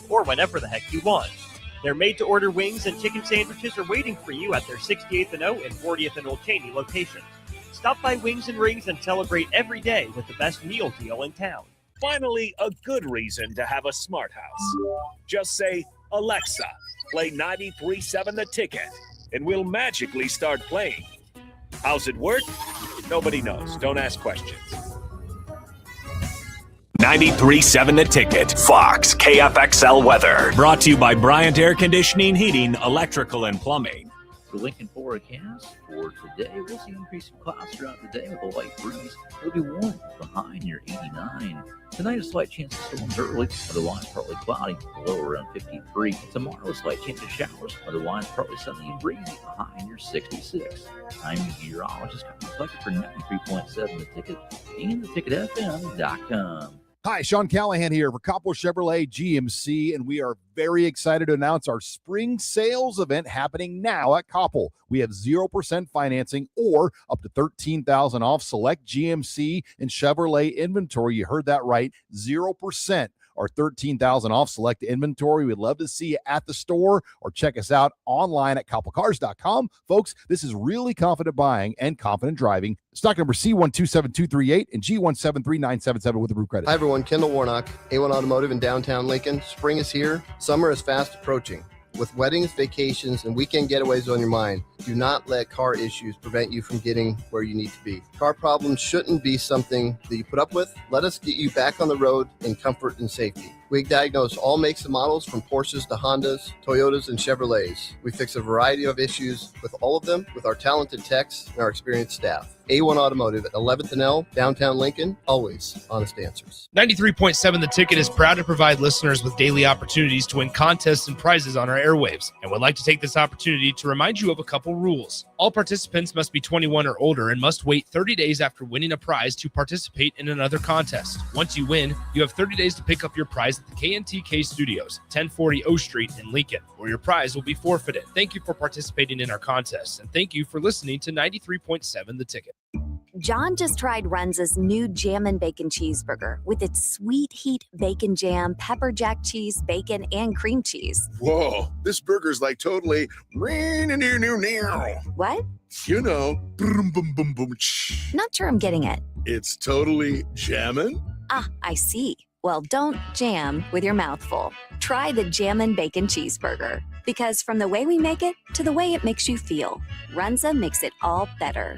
or whenever the heck you want. Their made-to-order wings and chicken sandwiches are waiting for you at their 68th and O and 40th and Old Cheney locations. Stop by Wings and Rings and celebrate every day with the best meal deal in town. Finally, a good reason to have a smart house. Just say, Alexa, play 93.7 The Ticket, and we'll magically start playing. How's it work? Nobody knows. Don't ask questions. 93.7 The Ticket, Fox, KFXL weather. Brought to you by Bryant Air Conditioning, Heating, Electrical, and Plumbing. The Lincoln forecast for today, we'll see increasing clouds throughout the day with a light breeze. It'll be warm with a high near 89. Tonight, a slight chance of storms early, otherwise partly cloudy, a low around 53. Tomorrow, a slight chance of showers, otherwise partly sunny and breezy, a high near 66. I'm meteorologist reflected for 93.7 The Ticket and theticketfm.com. Hi, Sean Callahan here for Coppell Chevrolet GMC, and we are very excited to announce our spring sales event happening now at Coppell. We have 0% financing or up to $13,000 off select GMC and Chevrolet inventory. You heard that right, 0%. Or $13,000 off select inventory. We'd love to see you at the store or check us out online at coppellcars.com. Folks, this is really confident buying and confident driving. Stock number C127238 and G173977 with approved credit. Hi, everyone. Kendall Warnock, A1 Automotive in downtown Lincoln. Spring is here. Summer is fast approaching. With weddings, vacations, and weekend getaways on your mind, do not let car issues prevent you from getting where you need to be. Car problems shouldn't be something that you put up with. Let us get you back on the road in comfort and safety. We diagnose all makes and models from Porsches to Hondas, Toyotas, and Chevrolets. We fix a variety of issues with all of them with our talented techs and our experienced staff. A1 Automotive at 11th and L, downtown Lincoln, always honest answers. 93.7 The Ticket is proud to provide listeners with daily opportunities to win contests and prizes on our airwaves, and would like to take this opportunity to remind you of a couple rules. All participants must be 21 or older and must wait 30 days after winning a prize to participate in another contest. Once you win, you have 30 days to pick up your prize at the KNTK Studios, 1040 O Street in Lincoln, where your prize will be forfeited. Thank you for participating in our contests, and thank you for listening to 93.7 The Ticket. John just tried Runza's new Jammin' Bacon Cheeseburger with its sweet heat bacon jam, pepper jack cheese, bacon, and cream cheese. Whoa, this burger's like totally... What? You know, boom, boom, boom, boom. Not sure I'm getting it. It's totally jammin'? Ah, I see. Well, don't jam with your mouth full. Try the Jammin' Bacon Cheeseburger. Because from the way we make it to the way it makes you feel, Runza makes it all better.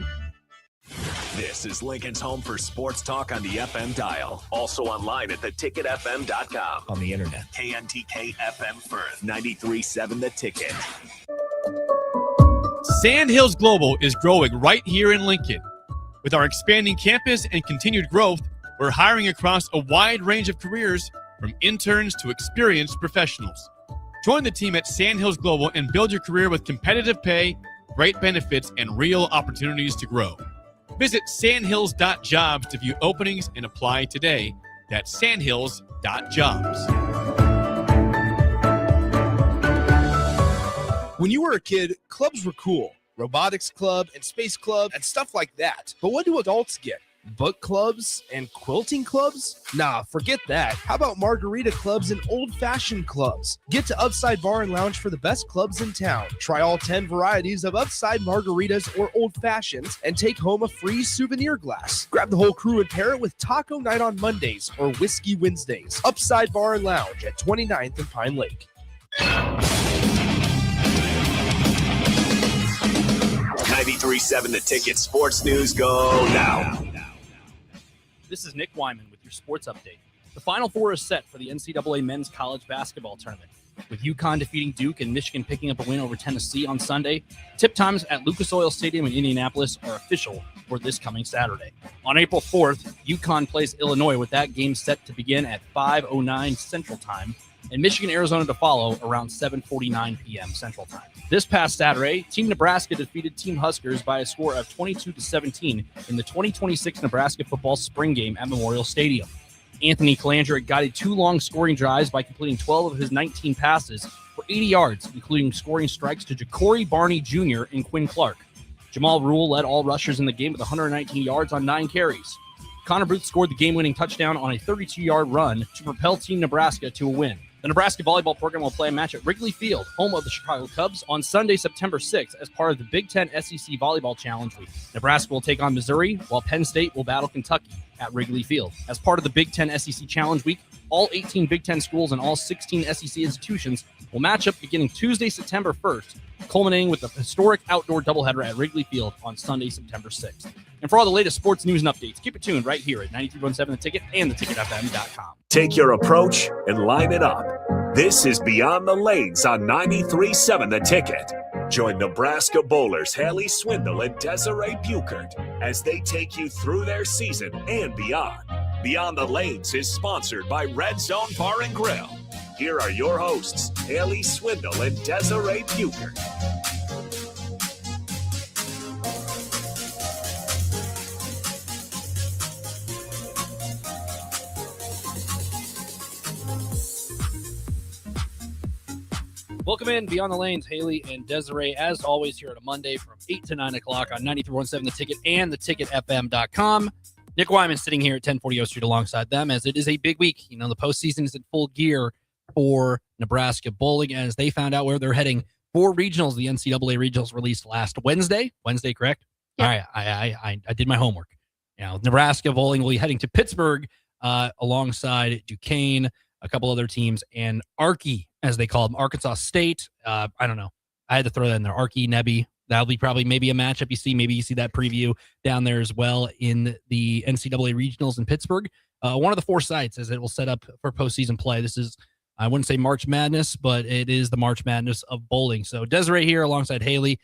This is Lincoln's home for sports talk on the FM dial. Also online at theticketfm.com. On the internet. KNTK FM Firth. 93.7 The Ticket. Sandhills Global is growing right here in Lincoln. With our expanding campus and continued growth, we're hiring across a wide range of careers, from interns to experienced professionals. Join the team at Sandhills Global and build your career with competitive pay, great benefits, and real opportunities to grow. Visit sandhills.jobs to view openings and apply today. That's sandhills.jobs. When you were a kid, clubs were cool. Robotics club and space club and stuff like that. But what do adults get? Book clubs and quilting clubs? Nah, forget that. How about margarita clubs and old-fashioned clubs? Get to Upside Bar and Lounge for the best clubs in town. Try all 10 varieties of Upside margaritas or old-fashions and take home a free souvenir glass. Grab the whole crew and pair it with Taco Night on Mondays or Whiskey Wednesdays. Upside Bar and Lounge at 29th and Pine Lake. 93.7 The Ticket Sports News go now. This is Nick Wyman with your sports update. The Final Four is set for the NCAA Men's College Basketball Tournament. With UConn defeating Duke and Michigan picking up a win over Tennessee on Sunday, tip times at Lucas Oil Stadium in Indianapolis are official for this coming Saturday. On April 4th, UConn plays Illinois with that game set to begin at 5:09 Central Time, and Michigan-Arizona to follow around 7:49 p.m. Central Time. This past Saturday, Team Nebraska defeated Team Huskers by a score of 22-17 in the 2026 Nebraska football spring game at Memorial Stadium. Anthony Calandra guided 2 long scoring drives by completing 12 of his 19 passes for 80 yards, including scoring strikes to Ja'Cory Barney Jr. and Quinn Clark. Jamal Rule led all rushers in the game with 119 yards on 9 carries. Connor Booth scored the game-winning touchdown on a 32-yard run to propel Team Nebraska to a win. The Nebraska volleyball program will play a match at Wrigley Field, home of the Chicago Cubs, on Sunday, September 6th, as part of the Big Ten SEC Volleyball Challenge Week. Nebraska will take on Missouri, while Penn State will battle Kentucky at Wrigley Field. As part of the Big Ten SEC Challenge Week, all 18 Big Ten schools and all 16 SEC institutions will match up beginning Tuesday, September 1st, culminating with a historic outdoor doubleheader at Wrigley Field on Sunday, September 6th. And for all the latest sports news and updates, keep it tuned right here at 93.7 The Ticket and theticketfm.com. Take your approach and line it up. This is Beyond the Lanes on 93.7 The Ticket. Join Nebraska bowlers Haley Swindle and Desiree Buchert as they take you through their season and beyond. Beyond the Lanes is sponsored by Red Zone Bar and Grill. Here are your hosts, Haley Swindle and Desiree Buchert. Welcome in Beyond the Lanes, Haley and Desiree, as always, here on a Monday from 8 to 9 o'clock on 93.7 The Ticket and theticketfm.com. Nick Wyman sitting here at 1040 O Street alongside them, as it is a big week. You know, the postseason is in full gear for Nebraska bowling, as they found out where they're heading for regionals. The NCAA regionals released last Wednesday. Wednesday, correct? Yep. All right, I did my homework. You know, Nebraska bowling will be heading to Pittsburgh alongside Duquesne, a couple other teams, and Arky, as they call them, Arkansas State. I don't know. I had to throw that in there. Arky, Nebby. That'll be probably maybe a matchup you see. Maybe you see that preview down there as well in the NCAA regionals in Pittsburgh. One of the 4 sites, as it will set up for postseason play. This is, I wouldn't say March Madness, but it is the March Madness of bowling. So Desiree here alongside Haley,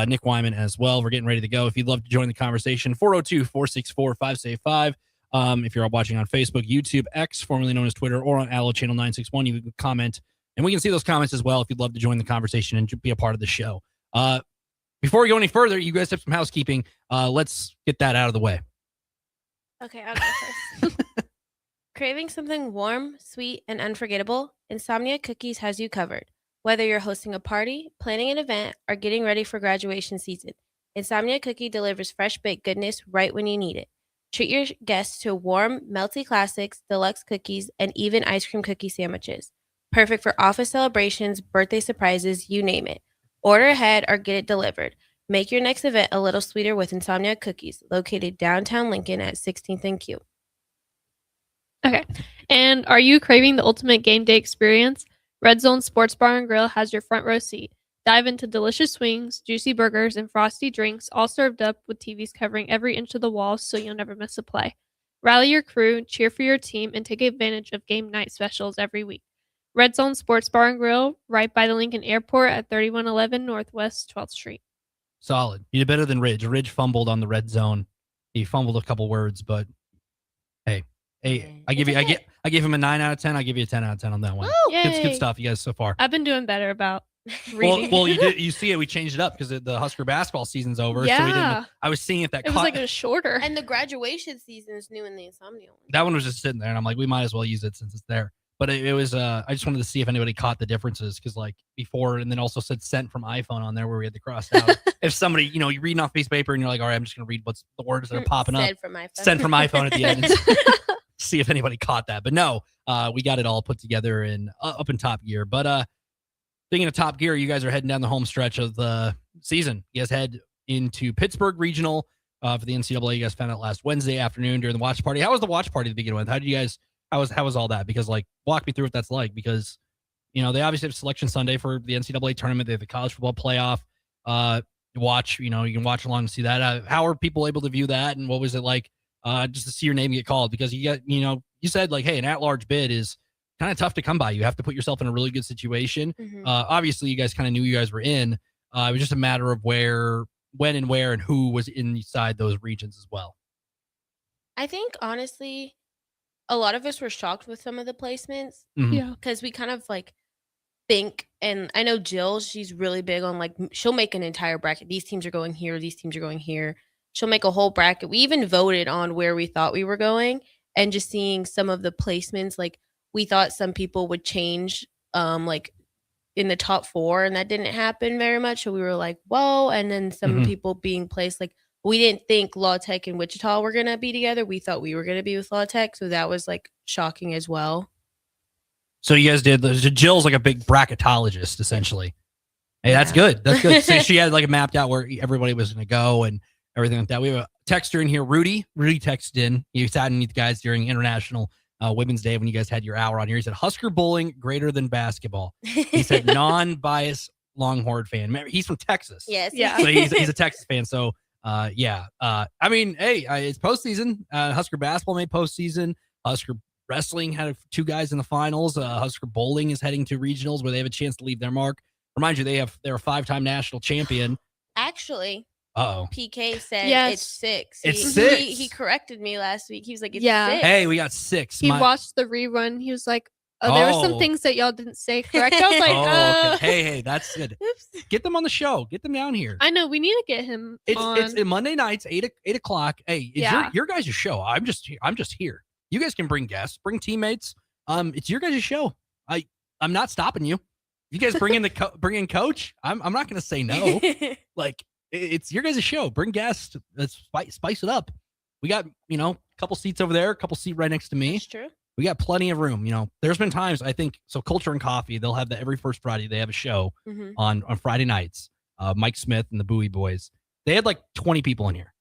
Nick Wyman as well. We're getting ready to go. If you'd love to join the conversation, 402-464-565. If you're watching on Facebook, YouTube, X, formerly known as Twitter, or on Allo Channel 961, you can comment, and we can see those comments as well if you'd love to join the conversation and be a part of the show. Before we go any further, you guys have some housekeeping. Let's get that out of the way. Okay, I'll go first. Craving something warm, sweet, and unforgettable? Insomnia Cookies has you covered. Whether you're hosting a party, planning an event, or getting ready for graduation season, Insomnia Cookie delivers fresh baked goodness right when you need it. Treat your guests to warm, melty classics, deluxe cookies, and even ice cream cookie sandwiches. Perfect for office celebrations, birthday surprises, you name it. Order ahead or get it delivered. Make your next event a little sweeter with Insomnia Cookies, located downtown Lincoln at 16th and Q. Okay. And are you craving the ultimate game day experience? Red Zone Sports Bar and Grill has your front row seat. Dive into delicious wings, juicy burgers, and frosty drinks, all served up with TVs covering every inch of the walls so you'll never miss a play. Rally your crew, cheer for your team, and take advantage of game night specials every week. Red Zone Sports Bar and Grill, right by the Lincoln Airport at 3111 Northwest 12th Street. Solid. You did better than Ridge. Ridge fumbled on the red zone. He fumbled a couple words, but hey, I gave him a 9 out of 10. I give you a 10 out of 10 on that one. It's good stuff, you guys, so far. I've been doing better about reading. Well, you see it. We changed it up because the Husker basketball season's over. Yeah. So we didn't. I was seeing if that it was like a shorter. And the graduation season is new in the Insomnia one. That one was just sitting there, and I'm like, we might as well use it since it's there. But it was, I just wanted to see if anybody caught the differences, because like before, and then also said sent from iPhone on there where we had to cross out. If somebody, you're reading off a piece of paper and you're like, all right, I'm just going to read what's the words that are popping up. Sent from iPhone at the end. See if anybody caught that. But no, we got it all put together and up in top gear. But thinking of top gear, you guys are heading down the home stretch of the season. You guys head into Pittsburgh Regional for the NCAA. You guys found out last Wednesday afternoon during the watch party. How was the watch party to begin with? How did you guys... How was all that? Because walk me through what that's like, because they obviously have Selection Sunday for the NCAA tournament. They have the college football playoff. You can watch along and see that. How are people able to view that, and what was it like just to see your name get called? Because you said hey, an at-large bid is kind of tough to come by. You have to put yourself in a really good situation. Mm-hmm. Obviously, you guys kind of knew you guys were in. It was just a matter of when and who was inside those regions as well. I think honestly, a lot of us were shocked with some of the placements. Mm-hmm. Yeah. Because we kind of think, and I know Jill, she's really big on she'll make an entire bracket. These teams are going here. These teams are going here. She'll make a whole bracket. We even voted on where we thought we were going, and just seeing some of the placements, we thought some people would change, in the top 4, and that didn't happen very much. So we were like, whoa. And then some people being placed, we didn't think La Tech and Wichita were going to be together. We thought we were going to be with La Tech. So that was shocking as well. So you guys did. Jill's like a big bracketologist, essentially. Hey, that's good. That's good. So she had like mapped out where everybody was going to go and everything like that. We have a texter in here, Rudy. Rudy texted in. He sat in with you guys during International Women's Day when you guys had your hour on here. He said Husker bowling greater than basketball. He said non-biased Longhorn fan. Remember, he's from Texas. Yes. Yeah. So he's a Texas fan. So yeah. I mean, hey, it's postseason. Husker basketball made postseason. Husker wrestling had 2 guys in the finals. Husker bowling is heading to regionals where they have a chance to leave their mark. Remind you, they're a 5-time national champion. Actually, PK said it's 6. It's 6. He corrected me last week. He was like, it's 6. Hey, we got 6. He watched the rerun. He was like, there were some things that y'all didn't say correct. I was like, okay. Hey, that's good. Oops. Get them on the show. Get them down here. I know. We need to get him on. It's Monday nights, 8 o'clock. Hey, it's your guys' show. I'm just here. You guys can bring guests, bring teammates. It's your guys' show. I'm not stopping you. You guys bring in coach. I'm not going to say no. Like, it's your guys' show. Bring guests. Let's spice it up. We got, a couple seats over there, a couple seats right next to me. That's true. We got plenty of room. There's been times, I think, so Culture and Coffee, they'll have that every first Friday. They have a show on Friday nights. Mike Smith and the Bowie Boys. They had like 20 people in here.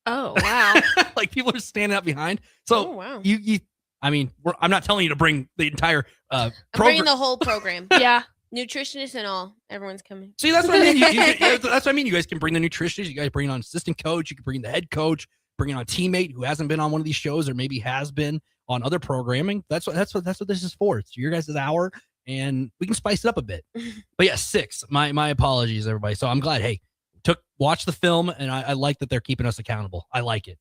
Oh, wow. Like people are standing up behind. So wow. I'm not telling you to bring the entire I'm bringing the whole program. Yeah. Nutritionists and all. Everyone's coming. See, that's what I mean. That's what I mean. You guys can bring the nutritionist. You guys bring on assistant coach. You can bring the head coach. Bring on a teammate who hasn't been on one of these shows or maybe has been on other programming. That's what this is for. It's your guys' hour, and we can spice it up a bit. But yeah, 6. My apologies, everybody. So I'm glad. Hey, watch the film, and I like that they're keeping us accountable. I like it.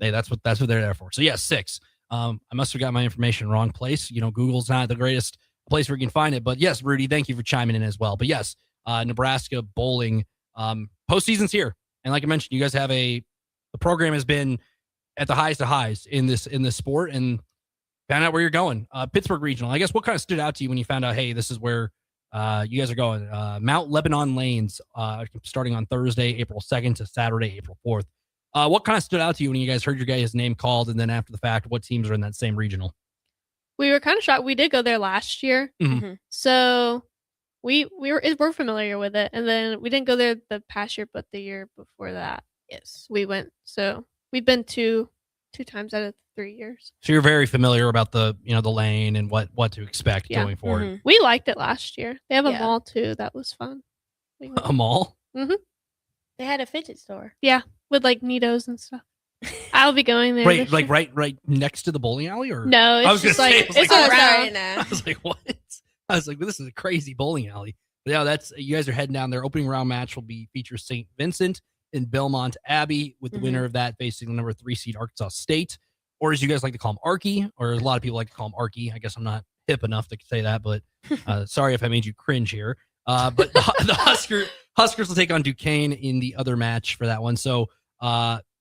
Hey, that's what they're there for. So yeah, 6. I must have got my information in the wrong place. Google's not the greatest place where you can find it. But yes, Rudy, thank you for chiming in as well. But yes, Nebraska bowling postseason's here, and like I mentioned, you guys have the program has been at the highest of highs in this sport, and found out where you're going. Pittsburgh Regional. I guess what kind of stood out to you when you found out, hey, this is where you guys are going? Mount Lebanon Lanes, starting on Thursday, April 2nd to Saturday, April 4th. What kind of stood out to you when you guys heard your guys' name called, and then after the fact, what teams are in that same regional? We were kind of shocked. We did go there last year, so we're familiar with it. And then we didn't go there the past year, but the year before that, yes, we went. So we've been two times out of 3 years. So you're very familiar about the the lane and what to expect going forward. We liked it last year. They have a mall too. That was fun. A mall? Mm-hmm. They had a fidget store. Yeah, with like Neatos and stuff. I'll be going there. Right, like right next to the bowling alley, or no? It's just like it's around. I was like, what? I was like, well, this is a crazy bowling alley. But yeah, that's you guys are heading down there. Opening round match will feature St. Vincent and Belmont Abbey, with the winner of that facing the number 3 seed Arkansas State, or as you guys like to call them, Arky, or a lot of people like to call them Arky. I guess I'm not hip enough to say that, but sorry if I made you cringe here. But the Huskers will take on Duquesne in the other match for that one. So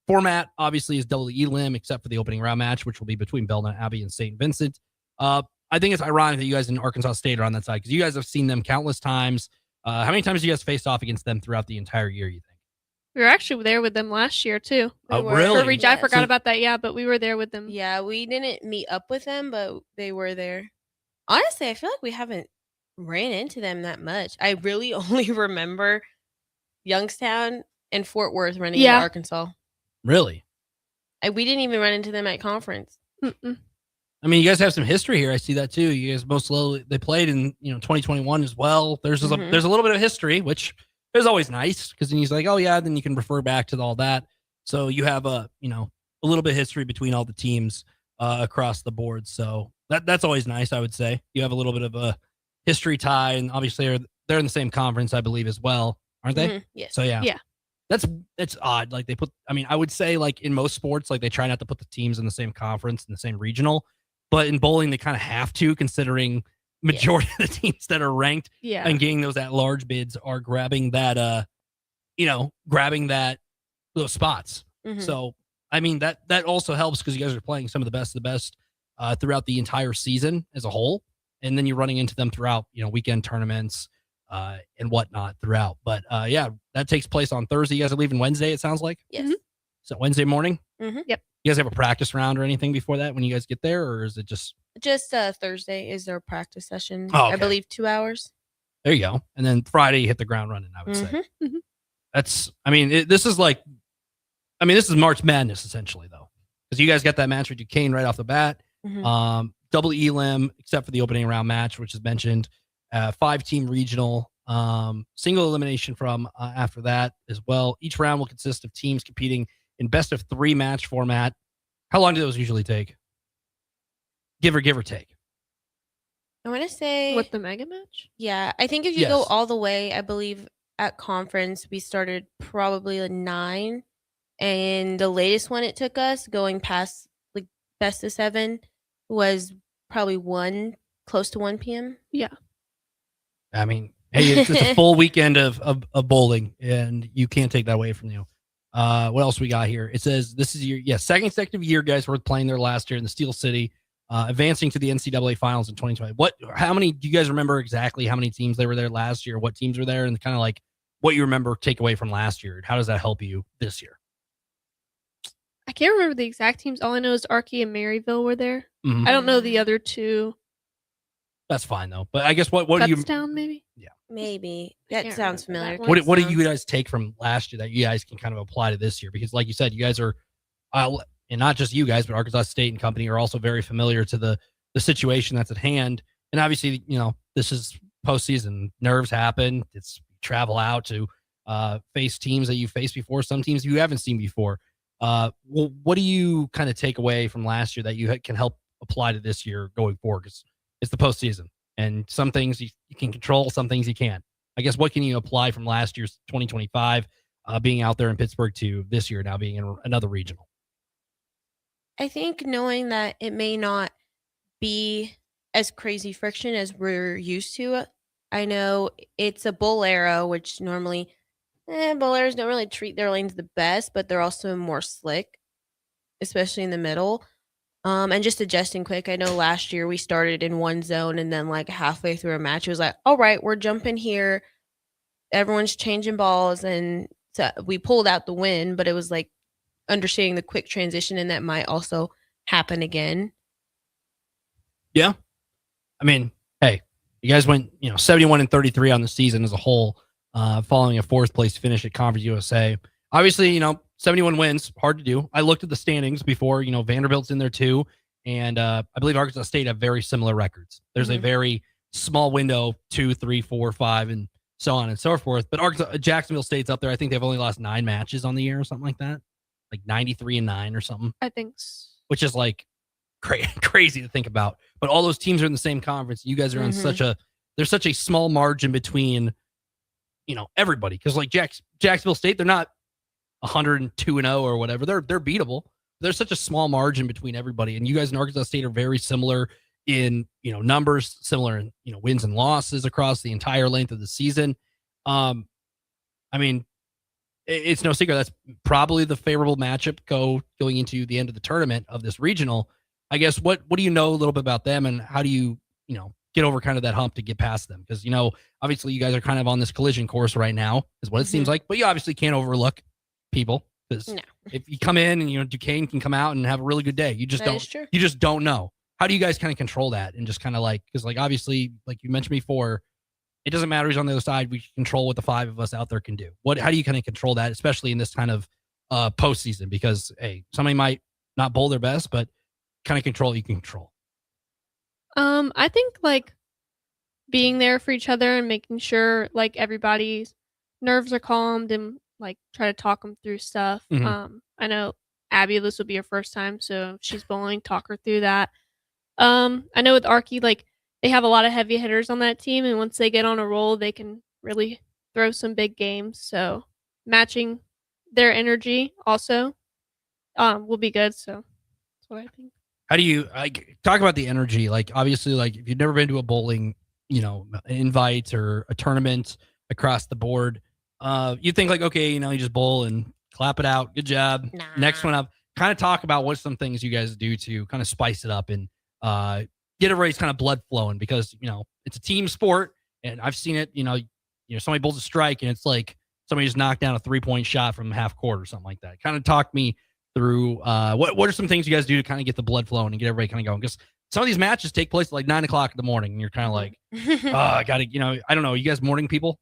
format obviously is double elim, except for the opening round match, which will be between Belmont Abbey and St. Vincent. I think it's ironic that you guys in Arkansas State are on that side, because you guys have seen them countless times. How many times have you guys faced off against them throughout the entire year, you think? We were actually there with them last year too. Really? I forgot about that. Yeah, but we were there with them. Yeah, we didn't meet up with them, but they were there. Honestly, I feel like we haven't ran into them that much. I really only remember Youngstown and Fort Worth running into Arkansas. Really? We didn't even run into them at conference. Mm-mm. I mean, you guys have some history here. I see that too. You guys they played in 2021 as well. There's a little bit of history, which is always nice, because then he's like, oh yeah, then you can refer back to all that. So you have a little bit of history between all the teams across the board. So that's always nice. I would say you have a little bit of a history tie, and obviously they're in the same conference, I believe, as well, aren't they? Yes. So yeah. That's odd. Like I would say, like in most sports, like they try not to put the teams in the same conference, in the same regional, but in bowling they kind of have to, considering majority of the teams that are ranked and getting those at-large bids are grabbing that those spots. So I mean that also helps, because you guys are playing some of the best throughout the entire season as a whole, and then you're running into them throughout weekend tournaments and whatnot throughout. But that takes place on Thursday. You guys are leaving Wednesday, it sounds like. Yes. So Wednesday morning. Yep. You guys have a practice round or anything before that when you guys get there, or is it just Just Thursday is their practice session. Oh, okay. I believe 2 hours. There you go. And then Friday, you hit the ground running, I would say. Mhm. That's, I mean, this is March Madness, essentially, though. Because you guys got that match with Duquesne right off the bat. Mhm. Double elim, except for the opening round match, which is mentioned. 5-team regional. Single elimination from after that as well. Each round will consist of teams competing in best of 3 match format. How long do those usually take? Give or take. I want to say With the mega match? Yeah, I think if you go Yes. all the way, I believe at conference we started probably at 9, and the latest one it took us going past like best of 7 was probably close to 1 p.m. Yeah. I mean, hey, it's a full weekend of bowling, and you can't take that away from you. What else we got here? It says this is your second consecutive year guys were playing there last year in the Steel City, advancing to the NCAA finals in 2020. How many do you guys remember exactly how many teams they were there last year? What teams were there, and kind of like what you remember take away from last year? How does that help you this year? I can't remember the exact teams. All I know is Archie and Maryville were there. Mhm. I don't know the other two. That's fine though. But I guess what do you? Kutztown, maybe? Yeah. Maybe I that can't sounds remember that familiar. one. What do you guys take from last year that you guys can kind of apply to this year? Because like you said, you guys are, and not just you guys, but Arkansas State and company are also very familiar to the situation that's at hand. And obviously, this is postseason. Nerves happen. It's travel out to face teams that you faced before, some teams you haven't seen before. What do you kind of take away from last year that you can help apply to this year going forward? Because it's the postseason, and some things you can control, some things you can't. I guess what can you apply from last year's 2025 being out there in Pittsburgh to this year now being in another regional? I think knowing that it may not be as crazy friction as we're used to. I know it's a bull arrow, which normally bull arrows don't really treat their lanes the best, but they're also more slick, especially in the middle. And just adjusting quick. I know last year we started in one zone, and then like halfway through a match, it was like, all right, we're jumping here. Everyone's changing balls, and so we pulled out the win, but it was like understanding the quick transition, and that might also happen again. Yeah. I mean, hey, you guys went, 71-33 on the season as a whole, following a 4th place finish at Conference USA. Obviously, 71 wins, hard to do. I looked at the standings before, Vanderbilt's in there too. And I believe Arkansas State have very similar records. There's a very small window, 2, 3, 4, 5, and so on and so forth. But Jacksonville State's up there. I think they've only lost 9 matches on the year or something like that. Like 93-9 or something. I think so. Which is like crazy to think about. But all those teams are in the same conference. You guys are on there's such a small margin between, everybody. Because like Jacksonville State, they're not 102-0 or whatever. They're beatable. There's such a small margin between everybody. And you guys in Arkansas State are very similar in, numbers, similar in, wins and losses across the entire length of the season. I mean, it's no secret that's probably the favorable matchup going into the end of the tournament of this regional. I guess what do you know a little bit about them, and how do you get over kind of that hump to get past them? Because obviously you guys are kind of on this collision course right now, is what it seems like. But you obviously can't overlook people, because if you come in and Duquesne can come out and have a really good day, you just don't know. How do you guys kind of control that, and just kind of because obviously, like you mentioned before, it doesn't matter who's on the other side. We control what the 5 of us out there can do. How do you kind of control that, especially in this kind of postseason? Because hey, somebody might not bowl their best, but kind of control you can control. I think being there for each other and making sure everybody's nerves are calmed, and try to talk them through stuff. I know Abby, this will be her first time, so if she's bowling, talk her through that. I know with Archie, they have a lot of heavy hitters on that team, and once they get on a roll, they can really throw some big games. So matching their energy also will be good. So that's what I think. How do you talk about the energy? Obviously, if you've never been to a bowling, invite or a tournament across the board, you think okay, you just bowl and clap it out. Good job. Nah. Next one up. Kind of talk about what some things you guys do to kind of spice it up and get everybody's kind of blood flowing, because it's a team sport, and I've seen it. Somebody bowls a strike and it's like somebody just knocked down a 3-point shot from half court or something like that. Kind of talk me through what are some things you guys do to kind of get the blood flowing and get everybody kind of going? Because some of these matches take place at like 9 o'clock in the morning, and you're kind of like, oh, I got to, I don't know. You guys morning people?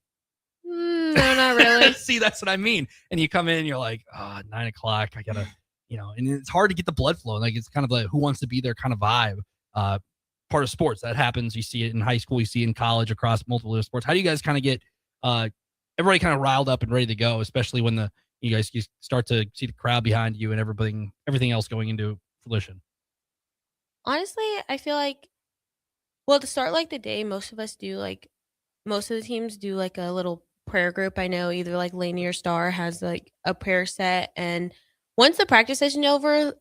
No, not really. See, that's what I mean. And you come in and you're like, 9 o'clock. I got to, and it's hard to get the blood flow. Like, it's kind of like who wants to be there kind of vibe. Part of sports that happens. You see it in high school, you see it in college across multiple other sports. How do you guys kind of get everybody kind of riled up and ready to go, especially when you start to see the crowd behind you and everything else going into fruition? Honestly, I feel like, well, to start like the day, most of the teams do like a little prayer group. I know either like Laney or Star has like a prayer set, and once the practice session over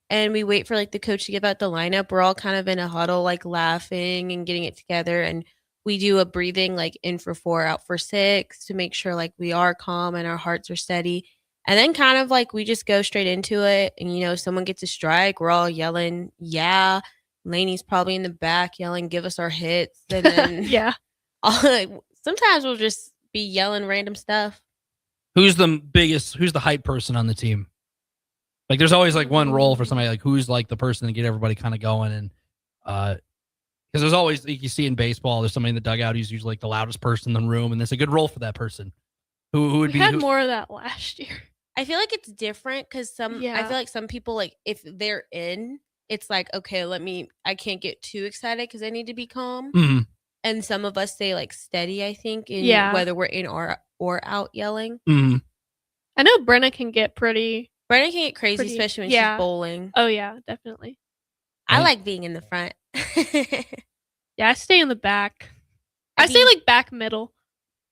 and we wait for like the coach to give out the lineup, we're all kind of in a huddle, like laughing and getting it together. And we do a breathing, like in for 4, out for 6, to make sure like we are calm and our hearts are steady. And then kind of like we just go straight into it. And, someone gets a strike, we're all yelling, yeah. Laney's probably in the back yelling, give us our hits. And then yeah. Sometimes we'll just be yelling random stuff. Who's the hype person on the team? Like, there's always like one role for somebody, like who's like the person to get everybody kind of going. And because there's always, like you see in baseball, there's somebody in the dugout who's usually like the loudest person in the room, and there's a good role for that person. Who would we had more of that last year. I feel like it's different because I feel like some people, like if they're in, it's like, okay, I can't get too excited because I need to be calm. Mm-hmm. And some of us stay like steady, I think, whether we're in or out yelling. Mm-hmm. I know Brenna can get crazy, especially when she's bowling. Oh, yeah, definitely. I like being in the front. Yeah, I stay in the back. I stay like back middle.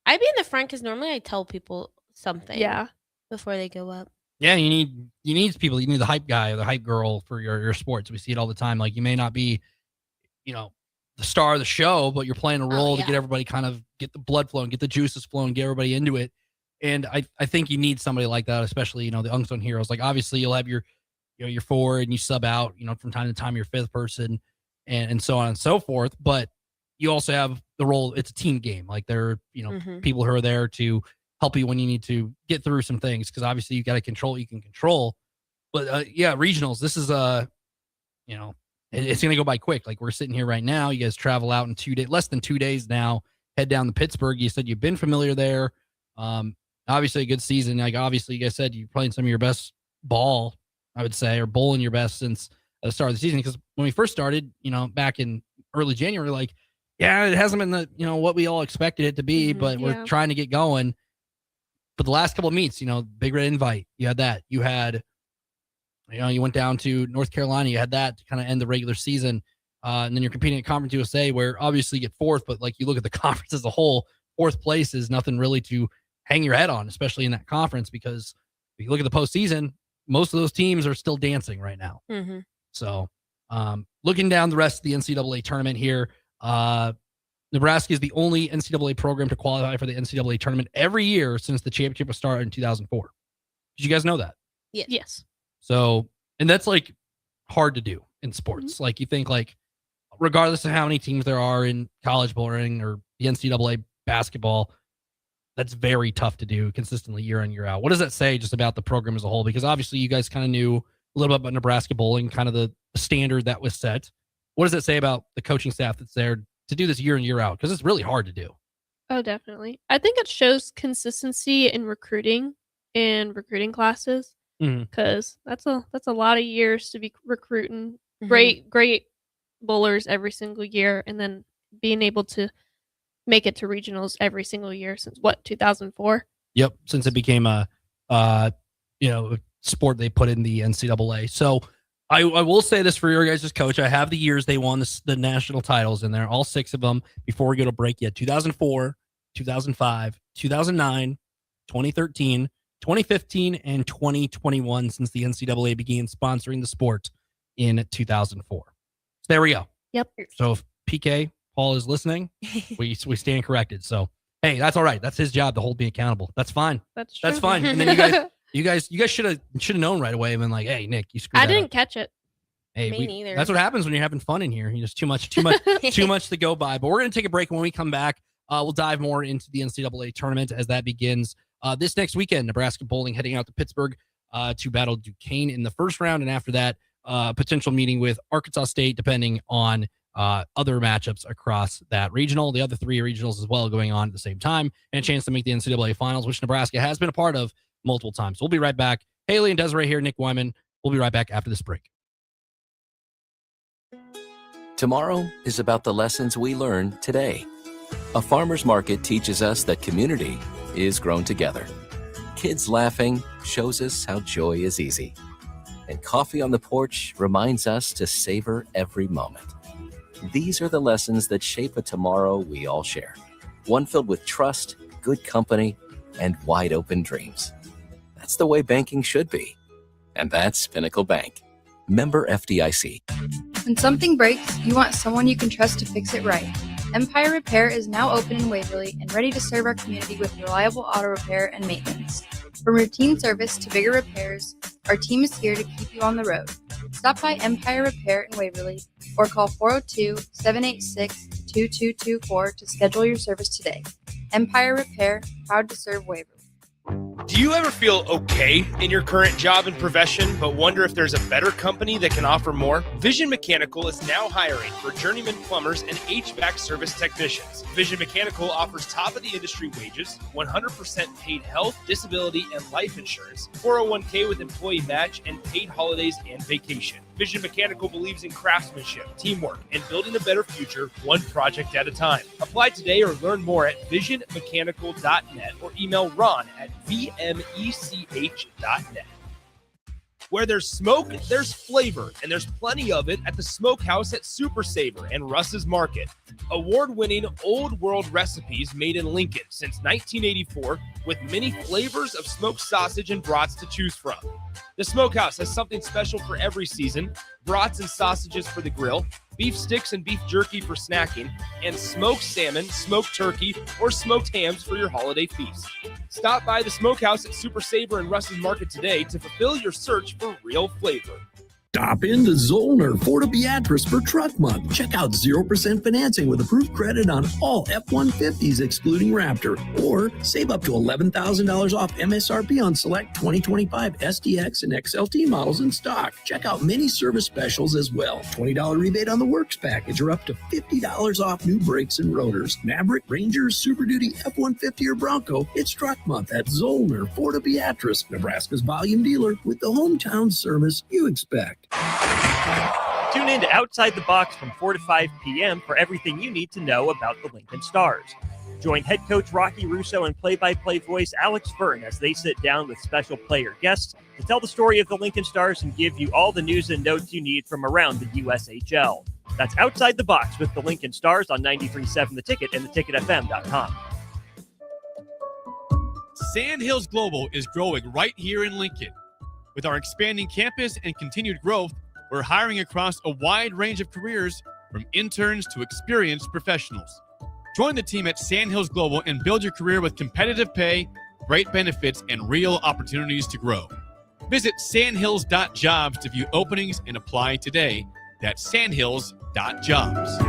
I be in the front because normally I tell people something. Yeah. Before they go up. Yeah, you need people. You need the hype guy or the hype girl for your sports. We see it all the time. Like, you may not be, the star of the show, but you're playing a role to get everybody kind of get the blood flowing, get the juices flowing, get everybody into it. And I think you need somebody like that, especially, the unsung heroes. Like, obviously you'll have your forward and you sub out, from time to time, your fifth person and so on and so forth. But you also have the role. It's a team game. Like, there are, people who are there to help you when you need to get through some things. Cause obviously you got to control what you can control, but regionals, this is it's going to go by quick. Like, we're sitting here right now, you guys travel out in 2 days, less than 2 days now, head down to Pittsburgh. You said you've been familiar there. Obviously a good season. Like, obviously you guys said you're playing some of your best ball, I would say, or bowling your best since the start of the season. Cause when we first started, back in early January, like, yeah, it hasn't been the, what we all expected it to be, but we're trying to get going. But the last couple of meets, Big Red Invite, you had that. You had, you went down to North Carolina. You had that to kind of end the regular season. And then you're competing at Conference USA, where obviously you get fourth, but like, you look at the conference as a whole, fourth place is nothing really to hang your head on, especially in that conference, because if you look at the postseason, most of those teams are still dancing right now. Mm-hmm. So looking down the rest of the NCAA tournament here, Nebraska is the only NCAA program to qualify for the NCAA tournament every year since the championship was started in 2004. Did you guys know that? Yes. So, and that's like hard to do in sports. Mm-hmm. Like, you think, like, regardless of how many teams there are in college bowling or the NCAA basketball, that's very tough to do consistently year in, year out. What does that say just about the program as a whole? Because obviously you guys kind of knew a little bit about Nebraska bowling, kind of the standard that was set. What does it say about the coaching staff that's there to do this year in, year out? Because it's really hard to do. Oh, definitely. I think it shows consistency in recruiting classes, because that's a lot of years to be recruiting great bowlers every single year, and then being able to make it to regionals every single year since 2004. Yep, since it became a sport they put in the NCAA. So I will say this for your guys' coach. I have the years they won the national titles in there, all 6 of them, before we go to break yet. 2004, 2005, 2009, 2013, 2015, and 2021, since the NCAA began sponsoring the sport in 2004. So there we go. Yep. So if PK Paul is listening, we stand corrected. So, hey, that's all right. That's his job to hold me accountable. That's fine. That's true. That's fine. And then you guys should have known right away and been like, hey, Nick, you screwed I that didn't up. catch it. Hey, Me neither. That's what happens when you're having fun in here. You just too much to go by. But we're going to take a break. When we come back, we'll dive more into the NCAA tournament as that begins this next weekend. Nebraska bowling heading out to Pittsburgh to battle Duquesne in the first round. And after that, potential meeting with Arkansas State, depending on other matchups across that regional. The other 3 regionals as well going on at the same time, and a chance to make the NCAA finals, which Nebraska has been a part of multiple times. We'll be right back. Haley and Desiree here, Nick Wyman. We'll be right back after this break. Tomorrow is about the lessons we learn today. A farmer's market teaches us that community is grown together. Kids laughing shows us how joy is easy. And coffee on the porch reminds us to savor every moment. These are the lessons that shape a tomorrow we all share. One filled with trust, good company, and wide open dreams. That's the way banking should be. And that's Pinnacle Bank. Member FDIC. When something breaks, you want someone you can trust to fix it right. Empire Repair is now open in Waverly and ready to serve our community with reliable auto repair and maintenance. From routine service to bigger repairs, our team is here to keep you on the road. Stop by Empire Repair in Waverly or call 402-786-2224 to schedule your service today. Empire Repair, proud to serve Waverly. Do you ever feel okay in your current job and profession, but wonder if there's a better company that can offer more? Vision Mechanical is now hiring for journeyman plumbers and HVAC service technicians. Vision Mechanical offers top-of-the-industry wages, 100% paid health, disability, and life insurance, 401k with employee match, and paid holidays and vacation. Vision Mechanical believes in craftsmanship, teamwork, and building a better future one project at a time. Apply today or learn more at visionmechanical.net or email Ron at vmech.net. Where there's smoke, there's flavor, and there's plenty of it at the Smokehouse at Super Savor and Russ's Market. Award-winning old world recipes made in Lincoln since 1984 with many flavors of smoked sausage and brats to choose from. The Smokehouse has something special for every season: brats and sausages for the grill, beef sticks and beef jerky for snacking, and smoked salmon, smoked turkey, or smoked hams for your holiday feast. Stop by the Smokehouse at Super Savor and Russ's Market today to fulfill your search for real flavor. Stop into Zollner Ford Beatrice for Truck Month. Check out 0% financing with approved credit on all F-150s excluding Raptor. Or save up to $11,000 off MSRP on select 2025 SDX and XLT models in stock. Check out many service specials as well. $20 rebate on the Works package or up to $50 off new brakes and rotors. Maverick, Ranger, Super Duty, F-150 or Bronco. It's Truck Month at Zollner Ford Beatrice, Nebraska's volume dealer with the hometown service you expect. Tune in to Outside the Box from 4 to 5 p.m. for everything you need to know about the Lincoln Stars. Join head coach Rocky Russo and play-by-play voice Alex Fern as they sit down with special player guests to tell the story of the Lincoln Stars and give you all the news and notes you need from around the USHL. That's Outside the Box with the Lincoln Stars on 93.7 The Ticket and theticketfm.com. Sandhills Global is growing right here in Lincoln. With our expanding campus and continued growth, we're hiring across a wide range of careers, from interns to experienced professionals. Join the team at Sandhills Global and build your career with competitive pay, great benefits, and real opportunities to grow. Visit sandhills.jobs to view openings and apply today. That's sandhills.jobs.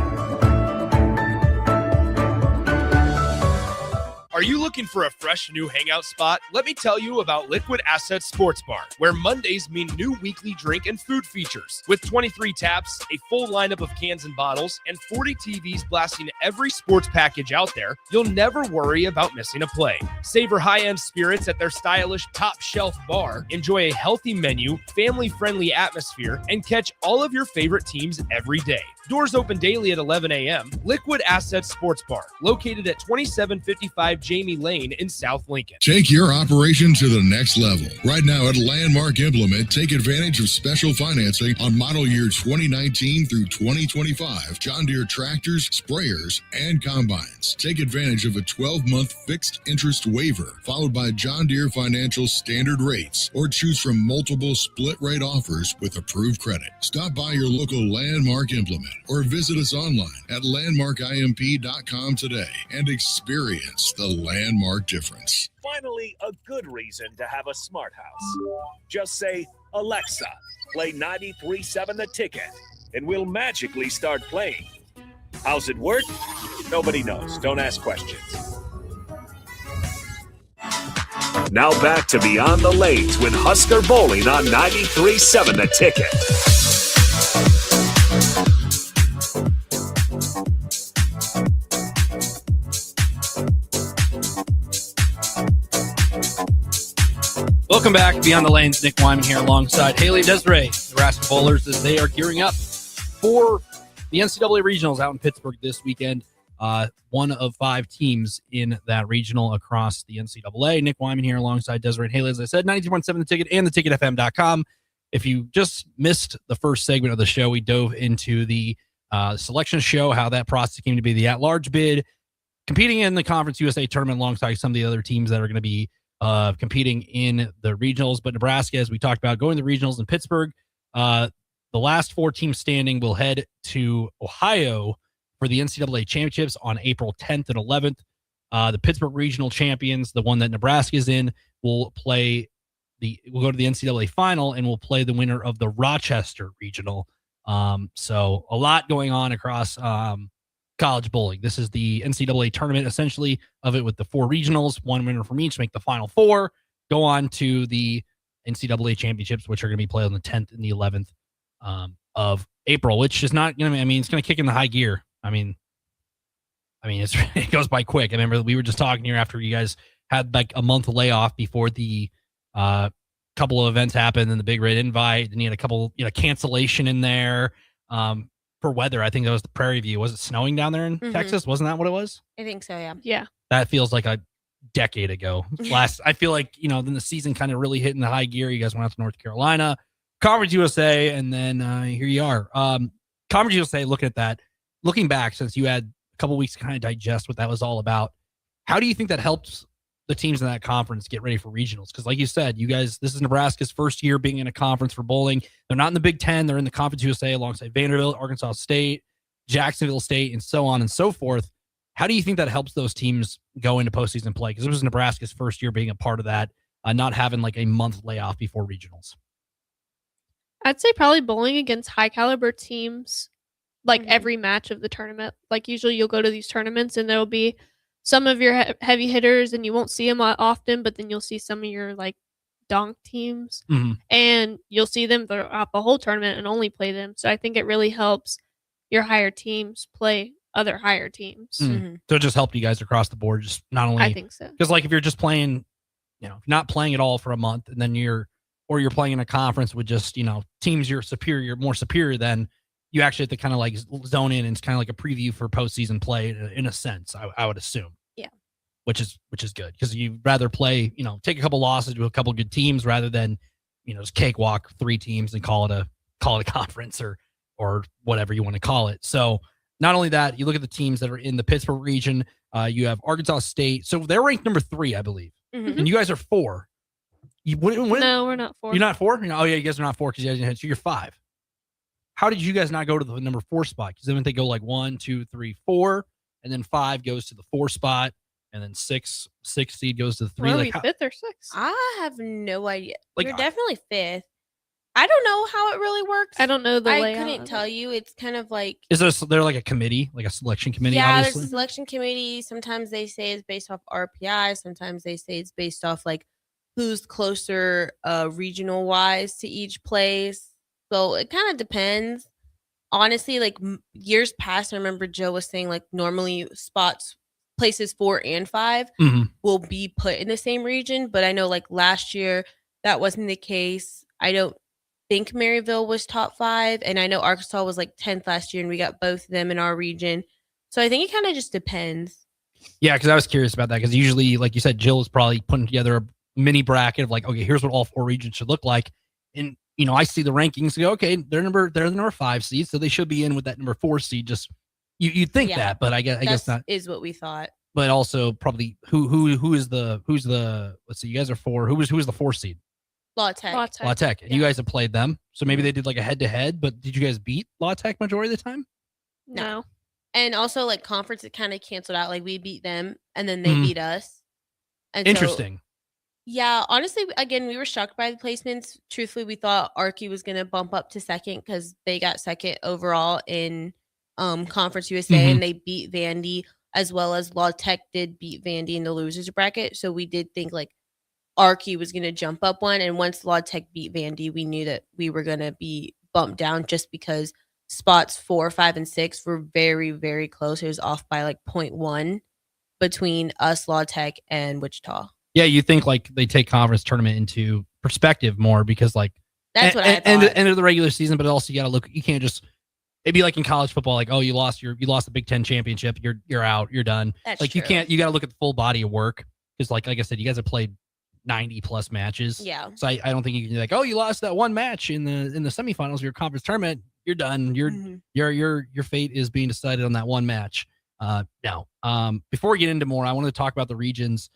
Are you looking for a fresh new hangout spot? Let me tell you about Liquid Assets Sports Bar, where Mondays mean new weekly drink and food features. With 23 taps, a full lineup of cans and bottles, and 40 TVs blasting every sports package out there, you'll never worry about missing a play. Savor high-end spirits at their stylish top-shelf bar, enjoy a healthy menu, family-friendly atmosphere, and catch all of your favorite teams every day. Doors open daily at 11 a.m. Liquid Assets Sports Bar, located at 2755 Jamie Lane in South Lincoln. Take your operation to the next level. Right now at Landmark Implement, take advantage of special financing on model year 2019 through 2025 John Deere tractors, sprayers, and combines. Take advantage of a 12-month fixed interest waiver, followed by John Deere Financial standard rates, or choose from multiple split rate offers with approved credit. Stop by your local Landmark Implement or visit us online at landmarkimp.com today and experience the Landmark difference. Finally, a good reason to have a smart house. Just say, Alexa, play 93.7 The Ticket, and we'll magically start playing. How's it work? Nobody knows. Don't ask questions. Now back to Beyond the Lanes with Husker Bowling on 93.7 The Ticket. Welcome back. Beyond the Lanes, Nick Wyman here alongside Haley Desiree, Nebraska Bowlers, as they are gearing up for the NCAA Regionals out in Pittsburgh this weekend. One of 5 teams in that regional across the NCAA. Nick Wyman here alongside Desiree and Haley. As I said, 92.7 The Ticket and theticketfm.com. If you just missed the first segment of the show, we dove into the selection show, how that process came to be the at-large bid, competing in the Conference USA tournament alongside some of the other teams that are going to be competing in the regionals. But Nebraska, as we talked about, going to the regionals in Pittsburgh. The last 4 teams standing will head to Ohio for the NCAA championships on April 10th and 11th. The Pittsburgh regional champions, the one that Nebraska is in, will go to the NCAA final and will play the winner of the Rochester regional. So a lot going on across college bowling. This is the NCAA tournament, essentially, of it with the 4 regionals, one winner from each, make the final 4, go on to the NCAA championships, which are going to be played on the 10th and the 11th of April, which is not going to, it's going to kick in the high gear. It goes by quick. I remember we were just talking here after you guys had like a month layoff before the couple of events happened and the Big Red Invite, and you had a couple, cancellation in there for weather. I think that was the Prairie View. Was it snowing down there in Texas? Wasn't that what it was? I think so, yeah. Yeah. That feels like a decade ago. I feel like, then the season kind of really hit in the high gear. You guys went out to North Carolina, Conference USA, and then here you are. Conference USA, looking back, since you had a couple weeks to kind of digest what that was all about, how do you think that helps the teams in that conference get ready for regionals? Because like you said, you guys, this is Nebraska's first year being in a conference for bowling. They're not in the Big Ten. They're in the Conference USA alongside Vanderbilt, Arkansas State, Jacksonville State, and so on and so forth. How do you think that helps those teams go into postseason play? Because it was Nebraska's first year being a part of that, not having like a month layoff before regionals. I'd say probably bowling against high caliber teams, like every match of the tournament. Like usually you'll go to these tournaments and there'll be some of your heavy hitters and you won't see them often, but then you'll see some of your like donk teams and you'll see them throughout the whole tournament and only play them. So I think it really helps your higher teams play other higher teams. So it just helped you guys across the board. Just not only, I think so. Because like if you're just playing, not playing at all for a month, and then you're playing in a conference with just, teams more superior than, you actually have to kind of like zone in, and it's kind of like a preview for postseason play in a sense, I would assume. Yeah. Which is good, because you'd rather play, take a couple losses to a couple good teams rather than, just cakewalk 3 teams and call it a conference or whatever you want to call it. So not only that, you look at the teams that are in the Pittsburgh region. You have Arkansas State. So they're ranked number 3, I believe. And you guys are 4. No, we're not 4. You're not 4? Oh, yeah, you guys are not 4 because you guys didn't. So you're 5. How did you guys not go to the number 4 spot? Because then they go like 1, 2, 3, 4, and then 5 goes to the 4 spot, and then 6 seed goes to the 3. Are like we 5th or 6th? I have no idea. Like, We're definitely 5th. I don't know how it really works. I don't know the I layout. couldn't tell you. It's kind of like, is there like a committee, like a selection committee? yeah, obviously? there's a selection committee. Sometimes they say it's based off RPI. Sometimes they say it's based off like who's closer regional wise to each place. So it kind of depends. Honestly, like years past, I remember Joe was saying like normally places 4 and 5 will be put in the same region. But I know like last year that wasn't the case. I don't think Maryville was top 5. And I know Arkansas was like 10th last year and we got both of them in our region. So I think it kind of just depends. Yeah, because I was curious about that, because usually, like you said, Jill is probably putting together a mini bracket of like, okay, here's what all 4 regions should look like. And I see the rankings and go, okay, they're the number 5 seed, so they should be in with that number 4 seed. Just you'd think that, but I guess not. Is what we thought. But also probably who's the let's see, you guys are 4. Who was the 4 seed? La Tech. La Tech. And you guys have played them, so maybe they did like a head to head. But did you guys beat La Tech majority of the time? No. And also like conference, it kind of canceled out. Like we beat them and then they beat us. And interesting. So, yeah, honestly, again, we were shocked by the placements. Truthfully, we thought Arky was going to bump up to 2nd because they got 2nd overall in Conference USA and they beat Vandy, as well as La Tech did beat Vandy in the losers bracket. So we did think like Arky was going to jump up one. And once La Tech beat Vandy, we knew that we were going to be bumped down just because spots 4, 5, and 6 were very, very close. It was off by like 0.1 between us, La Tech, and Wichita. Yeah, you think like they take conference tournament into perspective more because like That's what I thought. And the end of the regular season, but also you got to look. You can't just. It'd be like in college football, like, oh, you lost the Big Ten championship, you're out, you're done. That's like true. You got to look at the full body of work because like I said, you guys have played 90 plus matches. Yeah. So I don't think you can be like, oh, you lost that one match in the semifinals of your conference tournament, you're done. Your fate is being decided on that one match. No. Before we get into more, I wanted to talk about the regions.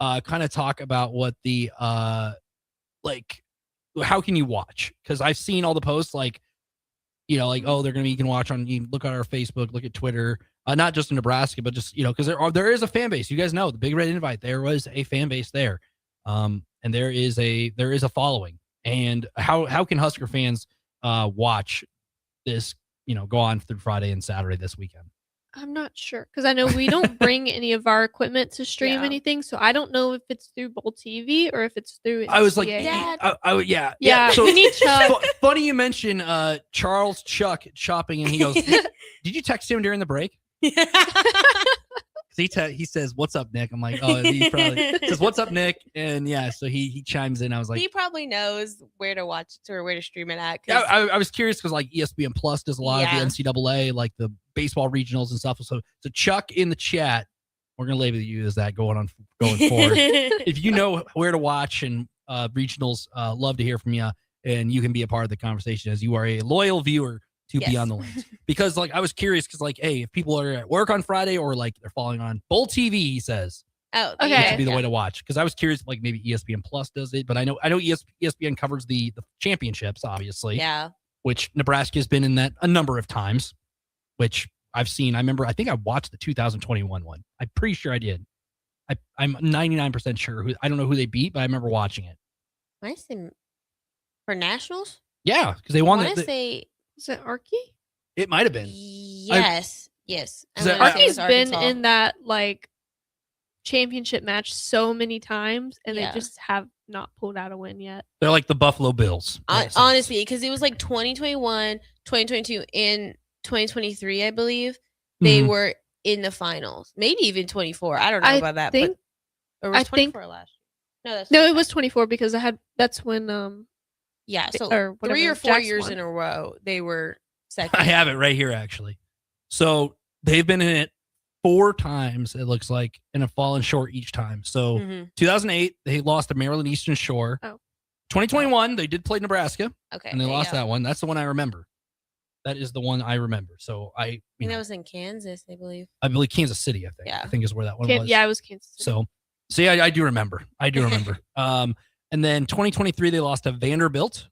Kind of talk about what the like, how can you watch? Because I've seen all the posts like. Like, oh, you can watch on, you look at our Facebook, look at Twitter, not just in Nebraska, but just, because there is a fan base. You guys know the Big Red Invite, there was a fan base there. And there is a following. And how can Husker fans watch this, go on through Friday and Saturday this weekend? I'm not sure because I know we don't bring any of our equipment to stream anything, so I don't know if it's through Bowl TV or if it's through. I was like, yeah. So we need Chuck. Funny you mention Charles Chuck shopping, and he goes, "Did you text him during the break?" He says, "What's up, Nick?" I'm like, "Oh, he probably says what's up, Nick?" And yeah, so he chimes in. I was like, he probably knows where to watch it or where to stream it at. Yeah, I was curious because like ESPN Plus does a lot of the NCAA, like the baseball regionals and stuff. So Chuck in the chat, we're gonna label you as that going forward. If you know where to watch and regionals, love to hear from you, and you can be a part of the conversation as you are a loyal viewer. To be on the lanes. Because like I was curious because like, hey, if people are at work on Friday or like they're following on Bowl TV, he says. Oh, okay. That would be the way to watch. Because I was curious, like maybe ESPN Plus does it, but I know ESPN covers the championships, obviously. Yeah. Which Nebraska has been in that a number of times, which I've seen. I think I watched the 2021 one. I'm pretty sure I did. I'm 99% sure. I don't know who they beat, but I remember watching it. I see. For nationals? Yeah, because they won. I want to say. Is it Archie? It might have been. Yes. Yes. Archie's been in that like championship match so many times, and they just have not pulled out a win yet. They're like the Buffalo Bills. Honestly, because it was like 2021, 2022, and 2023, I believe. They were in the finals. Maybe even 24. I don't know about that. Or was 24 last year? No, it was 24 because that's when yeah, so or 3 or 4 Jackson years won. in a row, they were second. I have it right here, actually. So they've been in it 4 times, it looks like, and have fallen short each time. So 2008, they lost to Maryland Eastern Shore. Oh. 2021, they did play Nebraska. Okay. And they lost that one. That's the one I remember. That is the one I remember. So I think that was in Kansas, I believe. I believe Kansas City, I think. Yeah. I think is where that one was. Yeah, it was Kansas City. So I do remember. And then 2023, they lost to Vanderbilt.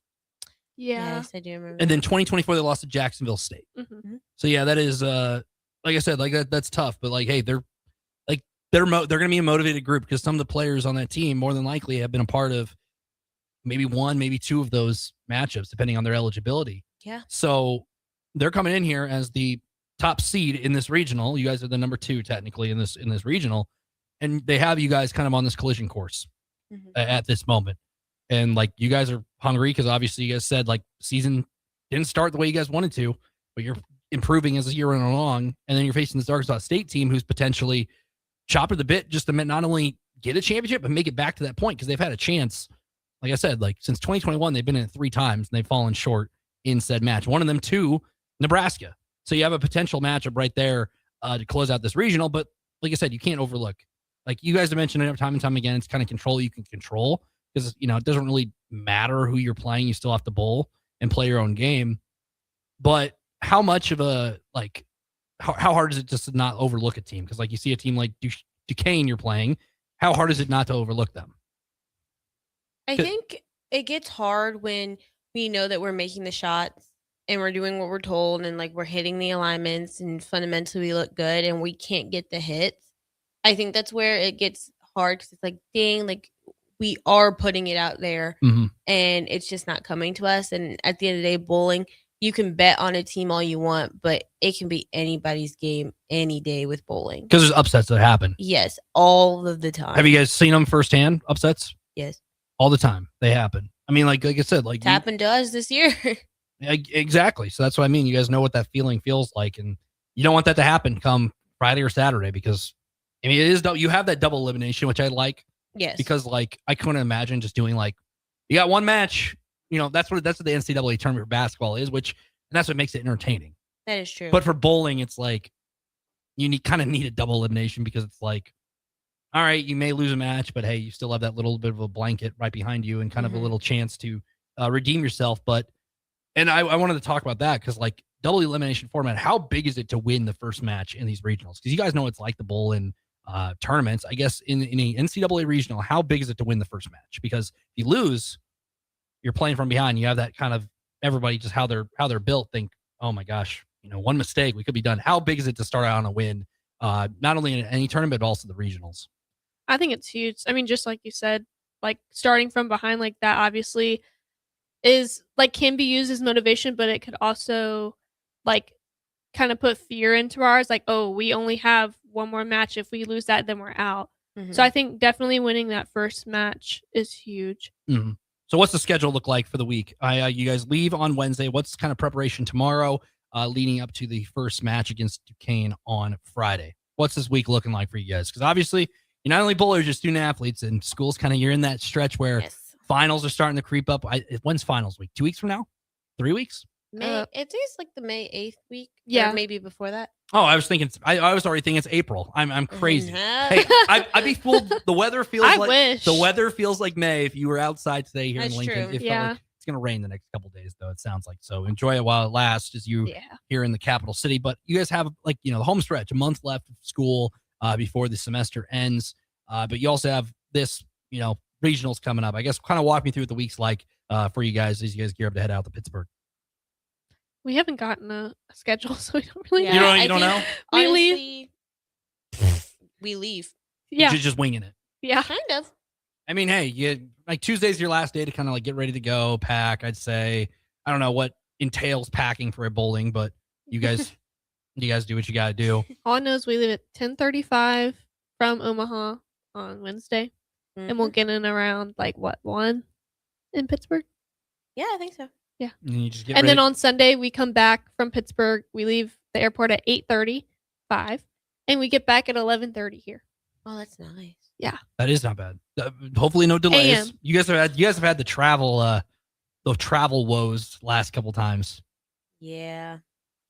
Yeah. Yes, I do remember. And then 2024, they lost to Jacksonville State. Mm-hmm. So yeah, that is like I said, like that's tough. But like, hey, they're going to be a motivated group because some of the players on that team more than likely have been a part of maybe 1, maybe 2 of those matchups, depending on their eligibility. Yeah. So they're coming in here as the top seed in this regional. You guys are the number 2 technically in this regional, and they have you guys kind of on this collision course at this moment. And like you guys are hungry because obviously you guys said like season didn't start the way you guys wanted to, but you're improving as the year went along. And then you're facing this Arkansas State team who's potentially chopping the bit just to not only get a championship, but make it back to that point because they've had a chance. Like I said, like since 2021, they've been in it 3 times and they've fallen short in said match. One of them to Nebraska. So you have a potential matchup right there to close out this regional. But like I said, you can't overlook. Like you guys have mentioned it time and time again, it's kind of control you can control. Because, it doesn't really matter who you're playing. You still have to bowl and play your own game. But how much of a, like, how hard is it just to not overlook a team? Because, like, you see a team like Duquesne you're playing. How hard is it not to overlook them? I think it gets hard when we know that we're making the shots and we're doing what we're told and, like, we're hitting the alignments and fundamentally we look good and we can't get the hits. I think that's where it gets hard because it's like, dang, like, we are putting it out there and it's just not coming to us. And at the end of the day, bowling, you can bet on a team all you want, but it can be anybody's game any day with bowling. Because there's upsets that happen. Yes, all of the time. Have you guys seen them firsthand, upsets? Yes. All the time. They happen. I mean, like I said, like it's happened to us this year. Exactly. So that's what I mean. You guys know what that feeling feels like. And you don't want that to happen come Friday or Saturday because, I mean, it is, you have that double elimination, which I like. Yes. Because like I couldn't imagine just doing like you got one match. That's what the NCAA tournament for basketball is, and that's what makes it entertaining. That is true. But for bowling, it's like you kind of need a double elimination because it's like, all right, you may lose a match, but hey, you still have that little bit of a blanket right behind you and kind of a little chance to redeem yourself. And I wanted to talk about that because like double elimination format, how big is it to win the first match in these regionals? Because you guys know it's like the bowl in tournaments. I guess in a NCAA regional, how big is it to win the first match? Because if you lose, you're playing from behind. You have that kind of everybody just how they're built think, oh my gosh, one mistake, we could be done. How big is it to start out on a win, not only in any tournament, but also the regionals? I think it's huge. I mean, just like you said, like starting from behind like that obviously is like can be used as motivation, but it could also like kind of put fear into ours. Like, oh, we only have one more match. If we lose that, then we're out. So I think definitely winning that first match is huge. Mm-hmm. So what's the schedule look like for the week? You guys leave on Wednesday. What's kind of preparation tomorrow leading up to the first match against Duquesne on Friday? What's this week looking like for you guys? Because obviously you're not only bowlers, you're student athletes, and school's kind of you're in that stretch where finals are starting to creep up. When's finals week? 2 weeks from now? 3 weeks? May. It's like the May 8th week. Yeah, or maybe before that. Oh, I was thinking. I was already thinking it's April. I'm crazy. Hey, I'd be fooled. The weather feels the weather feels like May. If you were outside today here in Lincoln, it felt like it's gonna rain the next couple of days, though. It sounds like so. Enjoy it while it lasts, as you here in the capital city. But you guys have the home stretch, a month left of school before the semester ends. But you also have this, regionals coming up. I guess kind of walk me through what the week's like for you guys as you guys gear up to head out to Pittsburgh. We haven't gotten a schedule, so we don't really. Yeah, you don't know. We leave. We leave. Yeah, just winging it. Yeah, kind of. I mean, hey, Tuesday's your last day to kind of get ready to go, pack. I'd say I don't know what entails packing for a bowling, but you guys do what you got to do. All I know is we leave at 10:35 from Omaha on Wednesday, and we'll get in around 1 in Pittsburgh. Yeah, I think so. Yeah. And you just get and ready. then on Sunday, we come back from Pittsburgh. We leave the airport at 8:35, and we get back at 11:30 here. Oh, that's nice. Yeah. That is not bad. Hopefully no delays. AM. You guys have had the travel woes last couple times. Yeah.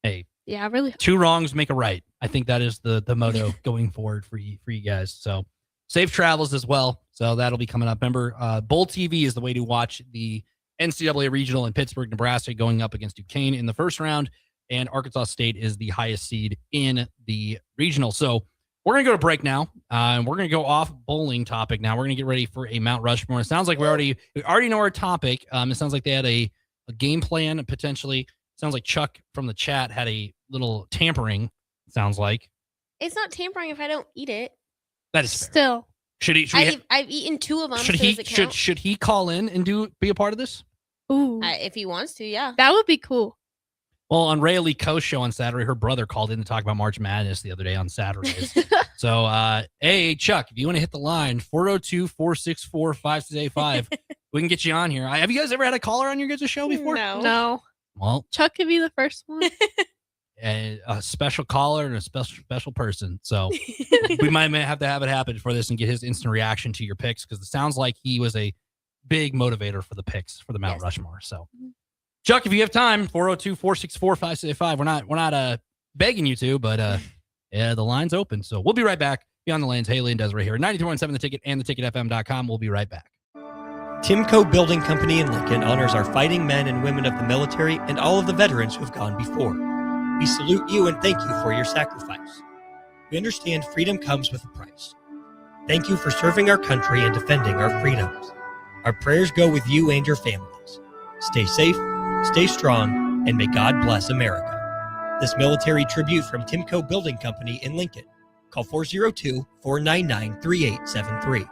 Hey. Yeah, really. 2 wrongs make a right. I think that is the motto going forward for you guys. So safe travels as well. So that'll be coming up. Remember, Bowl TV is the way to watch the NCAA Regional in Pittsburgh, Nebraska, going up against Duquesne in the first round, and Arkansas State is the highest seed in the regional. So we're going to go to break now, and we're going to go off bowling topic now. We're going to get ready for a Mount Rushmore. It sounds like we already know our topic. It sounds like they had a game plan, potentially. It sounds like Chuck from the chat had a little tampering, it sounds like. It's not tampering if I don't eat it. That is fair. Still. I've eaten 2 of them. Should he call in and be a part of this? Ooh. If he wants to, yeah. That would be cool. Well, on Ray Lee Co's show on Saturday, her brother called in to talk about March Madness the other day on Saturdays. So, hey, Chuck, if you want to hit the line, 402-464-5685, we can get you on here. Have you guys ever had a caller on your guys' show before? No. Well, Chuck could be the first one. A special caller and a special person. So we might have to have it happen for this and get his instant reaction to your picks, because it sounds like he was a big motivator for the picks for the Mount Rushmore. So, Chuck, if you have time, 402-464-5685. We're not begging you to, but the line's open. So we'll be right back. Beyond the Lanes, Haley and Desiree here. 93.7 The Ticket and theticketfm.com. We'll be right back. Timco Building Company in Lincoln honors our fighting men and women of the military and all of the veterans who have gone before. We salute you and thank you for your sacrifice. We understand freedom comes with a price. Thank you for serving our country and defending our freedoms. Our prayers go with you and your families. Stay safe, stay strong, and may God bless America. This military tribute from Timco Building Company in Lincoln. Call 402-499-3873.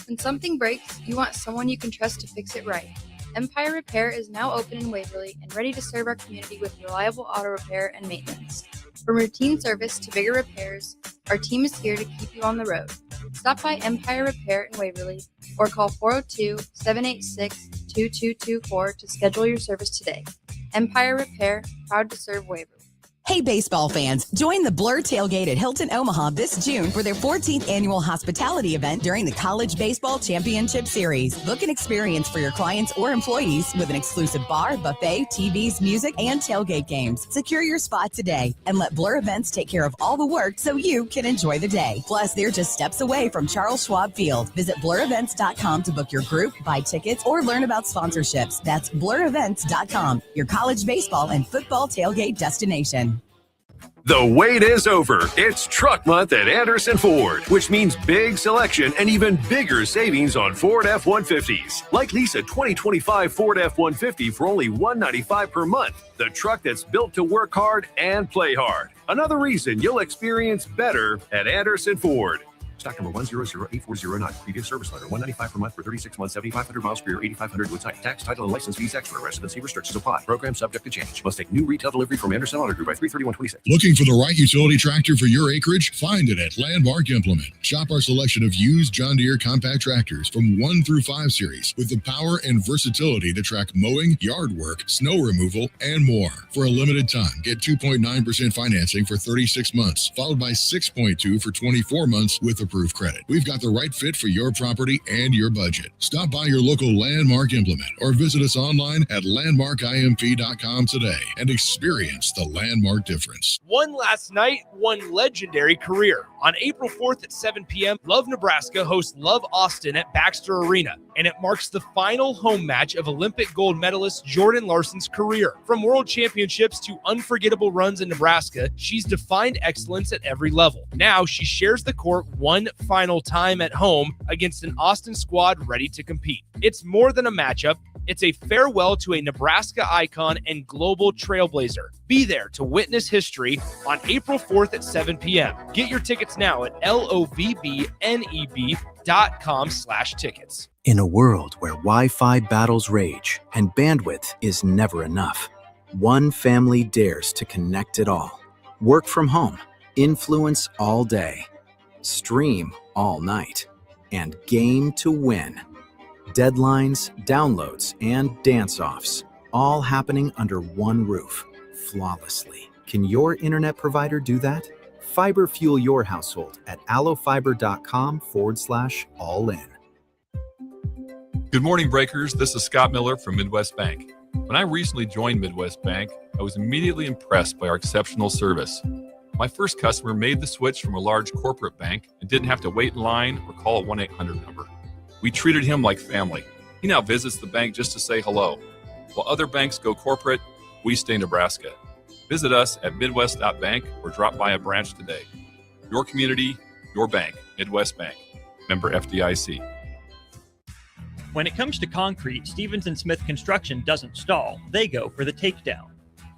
When something breaks, you want someone you can trust to fix it right. Empire Repair is now open in Waverly and ready to serve our community with reliable auto repair and maintenance. From routine service to bigger repairs, our team is here to keep you on the road. Stop by Empire Repair in Waverly or call 402-786-2224 to schedule your service today. Empire Repair, proud to serve Waverly. Hey, baseball fans, join the Blur Tailgate at Hilton Omaha this June for their 14th annual hospitality event during the College Baseball Championship Series. Book an experience for your clients or employees with an exclusive bar, buffet, TVs, music, and tailgate games. Secure your spot today and let Blur Events take care of all the work so you can enjoy the day. Plus, they're just steps away from Charles Schwab Field. Visit blurevents.com to book your group, buy tickets, or learn about sponsorships. That's blurevents.com, your college baseball and football tailgate destination. The wait is over. It's Truck Month at Anderson Ford, which means big selection and even bigger savings on Ford F-150s. Like lease a 2025 Ford F-150 for only $195 per month. The truck that's built to work hard and play hard. Another reason you'll experience better at Anderson Ford. Stock number 1008409. Previous service letter. $195 per month for 36 months, 7,500 miles per year, 8,500 with type. Tax, title, and license fees extra. Residency restrictions apply. Program subject to change. Must take new retail delivery from Anderson Auto Group by 3/31/26. Looking for the right utility tractor for your acreage? Find it at Landmark Implement. Shop our selection of used John Deere compact tractors from 1 through 5 series with the power and versatility to track mowing, yard work, snow removal, and more. For a limited time, get 2.9% financing for 36 months, followed by 6.2 for 24 months with approved credit. We've got the right fit for your property and your budget. Stop by your local Landmark Implement or visit us online at landmarkimp.com today and experience the Landmark difference. One last night, one legendary career. On April 4th at 7 p.m., Love Nebraska hosts Love Austin at Baxter Arena, and it marks the final home match of Olympic gold medalist Jordan Larson's career. From world championships to unforgettable runs in Nebraska, she's defined excellence at every level. Now she shares the court one final time at home against an Austin squad ready to compete. It's more than a matchup. It's a farewell to a Nebraska icon and global trailblazer. Be there to witness history on April 4th at 7 p.m. Get your tickets now at lovebneb.com/tickets. In a world where Wi-Fi battles rage and bandwidth is never enough, one family dares to connect it all. Work from home, influence all day, stream all night, and game to win. Deadlines, downloads, and dance-offs, all happening under one roof, flawlessly. Can your internet provider do that? Fiber fuel your household at allofiber.com/all-in. Good morning, Breakers. This is Scott Miller from Midwest Bank. When I recently joined Midwest Bank, I was immediately impressed by our exceptional service. My first customer made the switch from a large corporate bank and didn't have to wait in line or call a 1-800 number. We treated him like family. He now visits the bank just to say hello. While other banks go corporate, we stay Nebraska. Visit us at midwest.bank or drop by a branch today. Your community, your bank. Midwest Bank. Member FDIC. When it comes to concrete, Stevens & Smith Construction doesn't stall. They go for the takedown.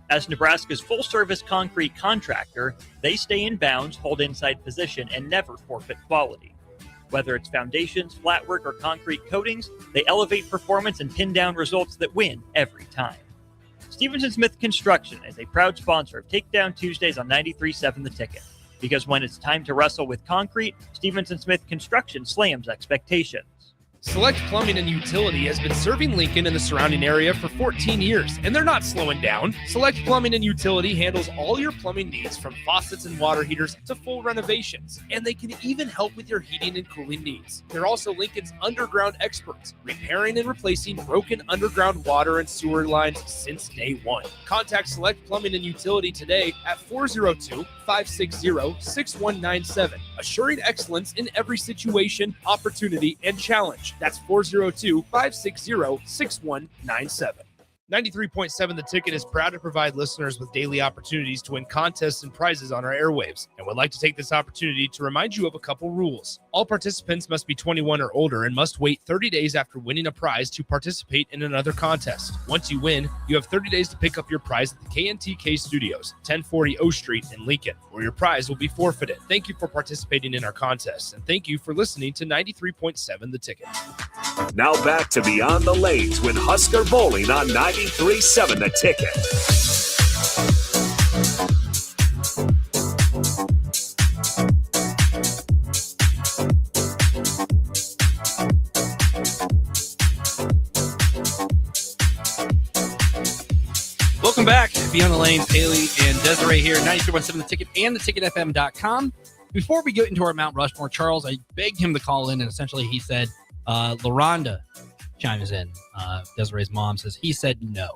As Nebraska's full-service concrete contractor, they stay in bounds, hold inside position, and never forfeit quality. Whether it's foundations, flatwork, or concrete coatings, they elevate performance and pin down results that win every time. Stevens & Smith Construction is a proud sponsor of Takedown Tuesdays on 93.7 The Ticket. Because when it's time to wrestle with concrete, Stevens & Smith Construction slams expectations. Select Plumbing and Utility has been serving Lincoln and the surrounding area for 14 years, and they're not slowing down. Select Plumbing and Utility handles all your plumbing needs, from faucets and water heaters to full renovations, and they can even help with your heating and cooling needs. They're also Lincoln's underground experts, repairing and replacing broken underground water and sewer lines since day one. Contact Select Plumbing and Utility today at 402-560-6197, assuring excellence in every situation, opportunity, and challenge. That's 402-560-6197. 93.7 The Ticket is proud to provide listeners with daily opportunities to win contests and prizes on our airwaves, and would like to take this opportunity to remind you of a couple rules. All participants must be 21 or older and must wait 30 days after winning a prize to participate in another contest. Once you win, you have 30 days to pick up your prize at the KNTK Studios, 1040 O Street in Lincoln, where your prize will be forfeited. Thank you for participating in our contests, and thank you for listening to 93.7 The Ticket. Now back to Beyond the Lanes with Husker Bowling on 93.7 The Ticket. Welcome back. Beyond the Lanes, Haley and Desiree here, 93.7 The Ticket and theticketfm.com. Before we get into our Mount Rushmore, Charles, I begged him to call in, and essentially he said, LaRonda chimes in. Desiree's mom says, he said no.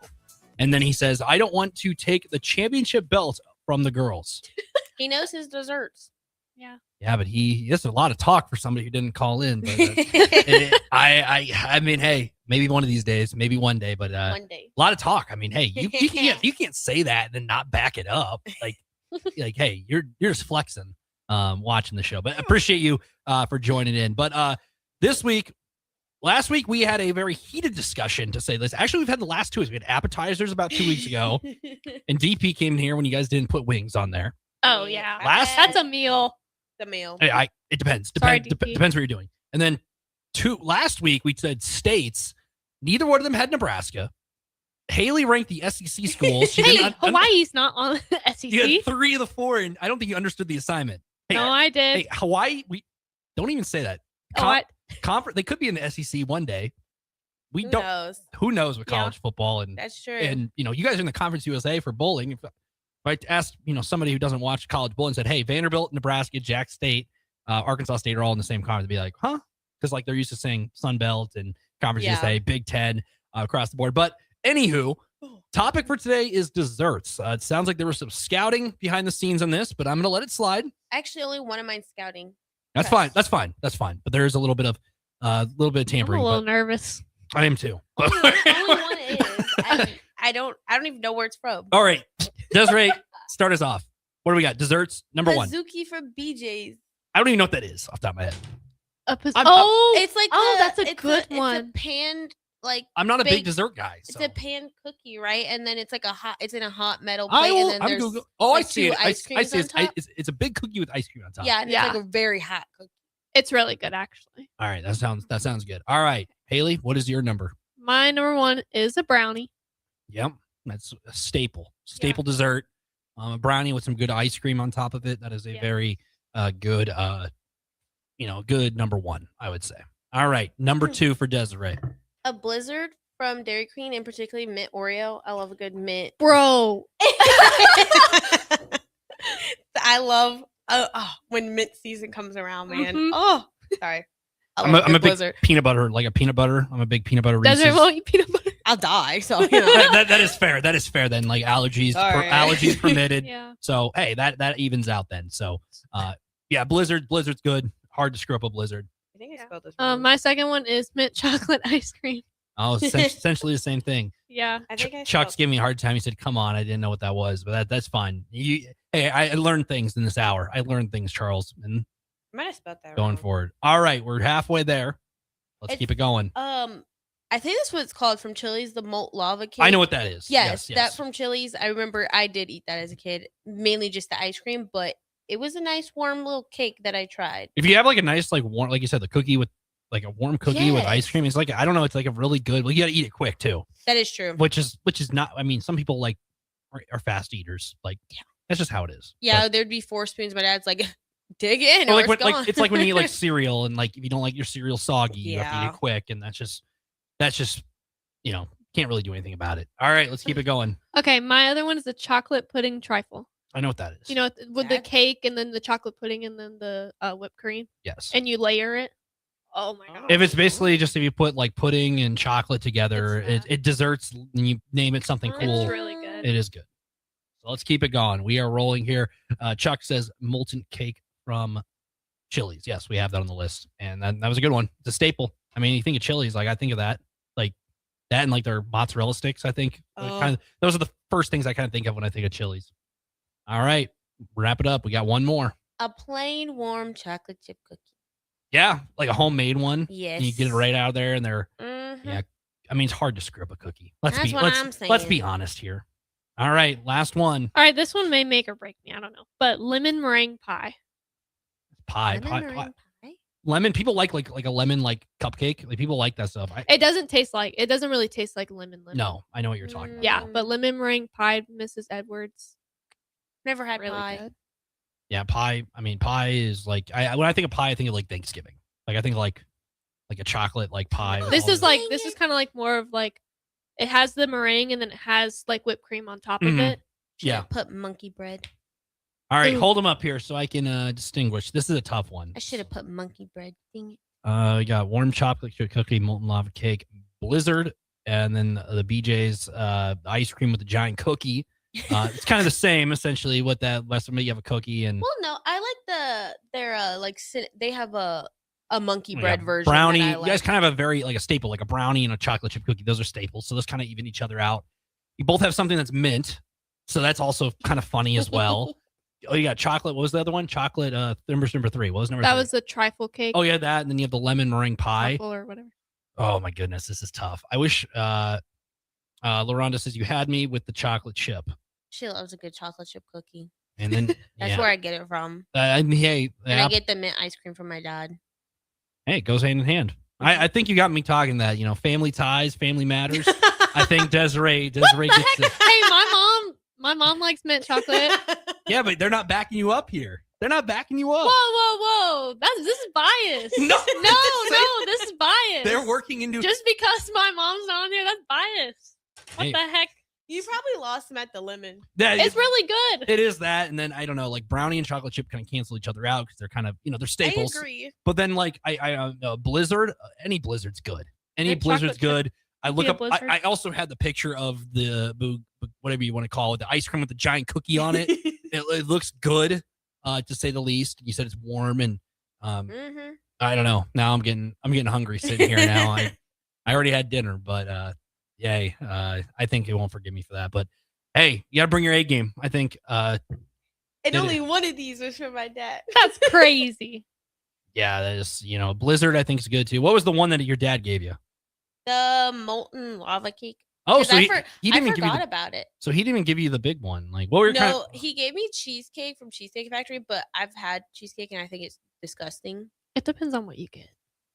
And then he says, I don't want to take the championship belt from the girls. He knows his desserts. Yeah. Yeah, but that's a lot of talk for somebody who didn't call in. But, I mean, hey, maybe one of these days, maybe one day, but One day. a lot of talk. I mean, hey, you can't say that and then not back it up. Like, hey, you're just flexing watching the show. But I appreciate you for joining in. But last week we had a very heated discussion, to say this. Actually, we've had the last 2 weeks. We had appetizers about 2 weeks ago, and DP came in here when you guys didn't put wings on there. Oh, yeah. That's a meal. The meal. It depends. Sorry, Depends what you're doing. And then last week we said states. Neither one of them had Nebraska. Haley ranked the SEC schools. Hawaii's not on the SEC. You had 3 of the 4, and I don't think you understood the assignment. Hey, no, I did. Hey, Hawaii, we don't even say that. They could be in the SEC one day. Who knows? Who knows with college football? And that's true. And you guys are in the Conference USA for bowling. If I asked somebody who doesn't watch college bowling, said, hey, Vanderbilt, Nebraska, Jack State, Arkansas State are all in the same conference, they'd be like, huh? Because they're used to saying Sun Belt and Conference USA, Big Ten across the board. But anywho, topic for today is desserts. It sounds like there was some scouting behind the scenes on this, but I'm going to let it slide. Actually, only one of mine scouting. That's fine. That's fine. But there is a little bit of tampering. I'm a little nervous. I am too. Only one is. I don't even know where it's from. All right, Desiree, start us off. What do we got? Desserts number 1. Azuki from BJ's. I don't even know what that is off the top of my head. It's like that's a good one. It's a pan, like I'm not a big dessert guy. So. It's a pan cookie, right? And then it's like it's in a hot metal plate. And then there's I see it. Ice creams on top. It's a big cookie with ice cream on top. Yeah, and it's like a very hot cookie. It's really good, actually. All right, that sounds good. All right, Haley, what is your number? My number 1 is a brownie. Yep, that's a staple dessert. A brownie with some good ice cream on top of it. That is a very good, good number 1, I would say. All right, number 2 for Desiree. A Blizzard from Dairy Queen, and particularly mint Oreo. I love a good mint. Bro. I love when mint season comes around, man. Mm-hmm. Oh, sorry. I'm a big peanut butter, like a peanut butter. I'm a big peanut butter. Desiree won't eat peanut butter. I'll die. So that is fair. That is fair. Then allergies, allergies permitted. Yeah. So hey, that evens out then. So Blizzard's good. Hard to screw up a Blizzard. I think I spelled this wrong. My second one is mint chocolate ice cream. Oh, essentially the same thing. Yeah. I think Chuck's giving me a hard time. He said, "Come on, I didn't know what that was," but that's fine. I learned things in this hour. I learned things, Charles, and I might have spelled that going wrong. forward. All right, we're halfway there. Let's keep it going. I think that's what it's called from Chili's, the Malt Lava Cake. I know what that is. Yes, that from Chili's. I remember I did eat that as a kid, mainly just the ice cream, but it was a nice warm little cake that I tried. If you have like a nice warm, like you said, the cookie with like a warm cookie with ice cream, it's like I don't know, it's like a really good. Well, you got to eat it quick too. That is true. Which is not. I mean, some people are fast eaters. That's just how it is. Yeah, but there'd be 4 spoons. My dad's like, dig in. Or it's like when you eat like cereal and if you don't like your cereal soggy, you have to eat it quick, and that's just can't really do anything about it. All right, let's keep it going. Okay, my other one is the chocolate pudding trifle. I know what that is. You know, with the cake and then the chocolate pudding and then the whipped cream. Yes. And you layer it. Oh my god. If it's basically just if you put pudding and chocolate together, it desserts and you name it something cool. It's really good. It is good. So let's keep it going. We are rolling here. Chuck says molten cake from Chili's. Yes, we have that on the list. And that was a good one. It's a staple. I mean, you think of Chili's, I think of that. That and their mozzarella sticks, I think. Those are the first things I kind of think of when I think of Chili's. All right, wrap it up. We got one more. A plain warm chocolate chip cookie. Yeah, like a homemade one. Yes. And you get it right out of there, and they're yeah. I mean, it's hard to screw up a cookie. Let's be honest here. All right, last one. All right, this one may make or break me. I don't know, but lemon meringue pie. Pie. Lemon. People like a lemon cupcake. People like that stuff. It doesn't really taste like lemon. No, I know what you're talking about. Yeah, but lemon meringue pie, Mrs. Edwards. Never had really pie. Good. Yeah, pie. I mean, pie is when I think of pie, I think of Thanksgiving. I think like a chocolate pie. This is kind of more of it has the meringue and then it has whipped cream on top of it. Yeah. Put monkey bread. All right, Ooh. hold them up here so I can distinguish. This is a tough one. I should have put monkey bread. Dang it. We got warm chocolate chip cookie, molten lava cake, blizzard, and then the BJ's ice cream with the giant cookie. It's kind of the same essentially. What that last one you have a cookie and Well, no, I like their they have a monkey bread version. brownie. That I You like. guys kind of have a very like a staple, like a brownie and a chocolate chip cookie. Those are staples, so those kind of even each other out. You both have something that's mint, so that's also kind of funny as well. Oh, you got chocolate. What was the other one? Chocolate. Number 3. What was number? That 3? was the trifle cake. Oh yeah, that, and then you have the lemon meringue pie. Truffle or whatever. Oh my goodness, this is tough. I wish. LaRonda says you had me with the chocolate chip, She loves a good chocolate chip cookie. and then That's yeah. where I get it from. Hey, And I get the mint ice cream from my dad. Hey, it goes hand in hand. I think you got me talking that, family ties, family matters. I think Desiree gets it. Hey, my mom likes mint chocolate. Yeah, but they're not backing you up here. They're not backing you up. Whoa. This is bias. No, no, this is bias. They're working into Just because my mom's not on there, that's bias. What Hey. the heck? You probably lost him at the lemon. It's really good. It is that, and then I don't know, like brownie and chocolate chip kind of cancel each other out because they're kind of, they're staples. I agree. But then, like, I Blizzard, any Blizzard's good. Any Good Blizzard's chocolate good. I look Yeah, up. Blizzard. I also had the picture of the whatever you want to call it, the ice cream with the giant cookie on it. It looks good, to say the least. You said it's warm, and Mm-hmm. I don't know. Now I'm getting hungry sitting here. Now I already had dinner, but yay. I think it won't forgive me for that. But hey, you gotta bring your A game. I think. And Did only it. one of these was from my dad. That's crazy. Yeah, that is. Blizzard. I think is good too. What was the one that your dad gave you? The molten lava cake. Oh, 'Cause so I he didn't even give you forgot the, about it. So he didn't even give you the big one. Like, what were your No, kind of, he gave me cheesecake from Cheesecake Factory, but I've had cheesecake and I think it's disgusting. It depends on what you get.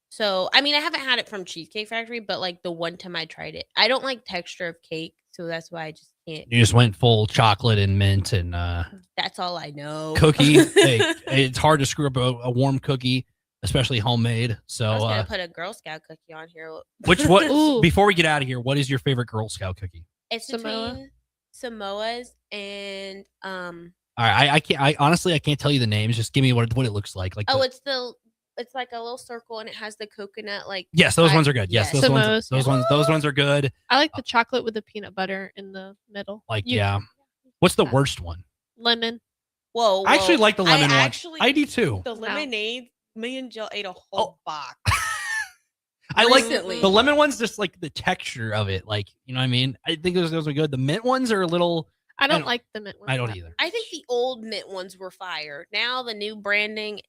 So, I mean, I haven't had it from Cheesecake Factory, but like the one time I tried it, I don't like texture of cake, so that's why I just can't. you just went full chocolate and mint and That's all I know. cookie. Hey, it's hard to screw up a warm cookie, especially homemade. So, I was gonna put a Girl Scout cookie on here. Ooh. before we get out of here, what is your favorite Girl Scout cookie? It's Samoa? between Samoa's and All right, I can't. I honestly, I can't tell you the names. Just give me what it looks like. Like, it's like a little circle and it has the coconut like. yes, those pie- ones are good. Yes, those ones. Samoa's, Those ones are good. I like the chocolate with the peanut butter in the middle. Like, You- yeah. What's the worst one? Lemon. Whoa, I actually like the lemon one. actually- I do too. The lemonade. Me and Jill ate a whole box. I like recently. the lemon ones, just like the texture of it. Like, you know what I mean? I think those are good. The mint ones are a little. I don't like the mint ones. I don't either. I think the old mint ones were fire. Now the new branding,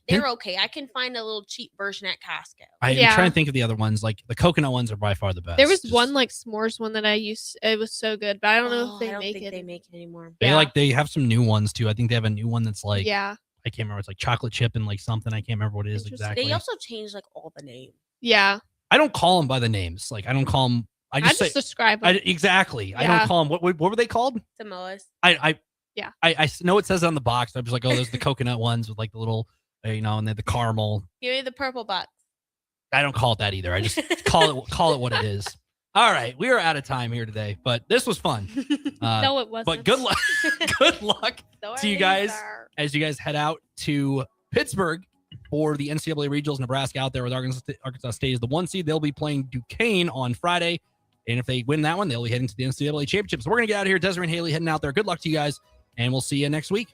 they're okay. I can find a little cheap version at Costco. I'm Yeah. trying to think of the other ones. Like the coconut ones are by far the best. There was one like s'mores one that I used. It was so good, but I don't know if they I don't make think it. they make it anymore. They have some new ones too. I think they have a new one that's like Yeah. I can't remember. It's like chocolate chip and like something. I can't remember what it is exactly. They also changed like all the names. Yeah. I don't call them by the names. Like I don't call them. I just say describe I, them. exactly. I Yeah. don't call them. What were they called? Samoa's. I Yeah. know it says it on the box. I'm just like, oh, those are the coconut ones with like the little, and then the caramel. Give me the purple box. I don't call it that either. I just call it what it is. All right, we are out of time here today, but this was fun. No, it wasn't. But good luck. Good luck to you guys Sorry. as you guys head out to Pittsburgh for the NCAA Regionals. Nebraska out there with Arkansas State is the 1 seed. They'll be playing Duquesne on Friday, and if they win that one, they'll be heading to the NCAA Championship. So we're gonna get out of here. Desiree and Haley heading out there. Good luck to you guys, and we'll see you next week.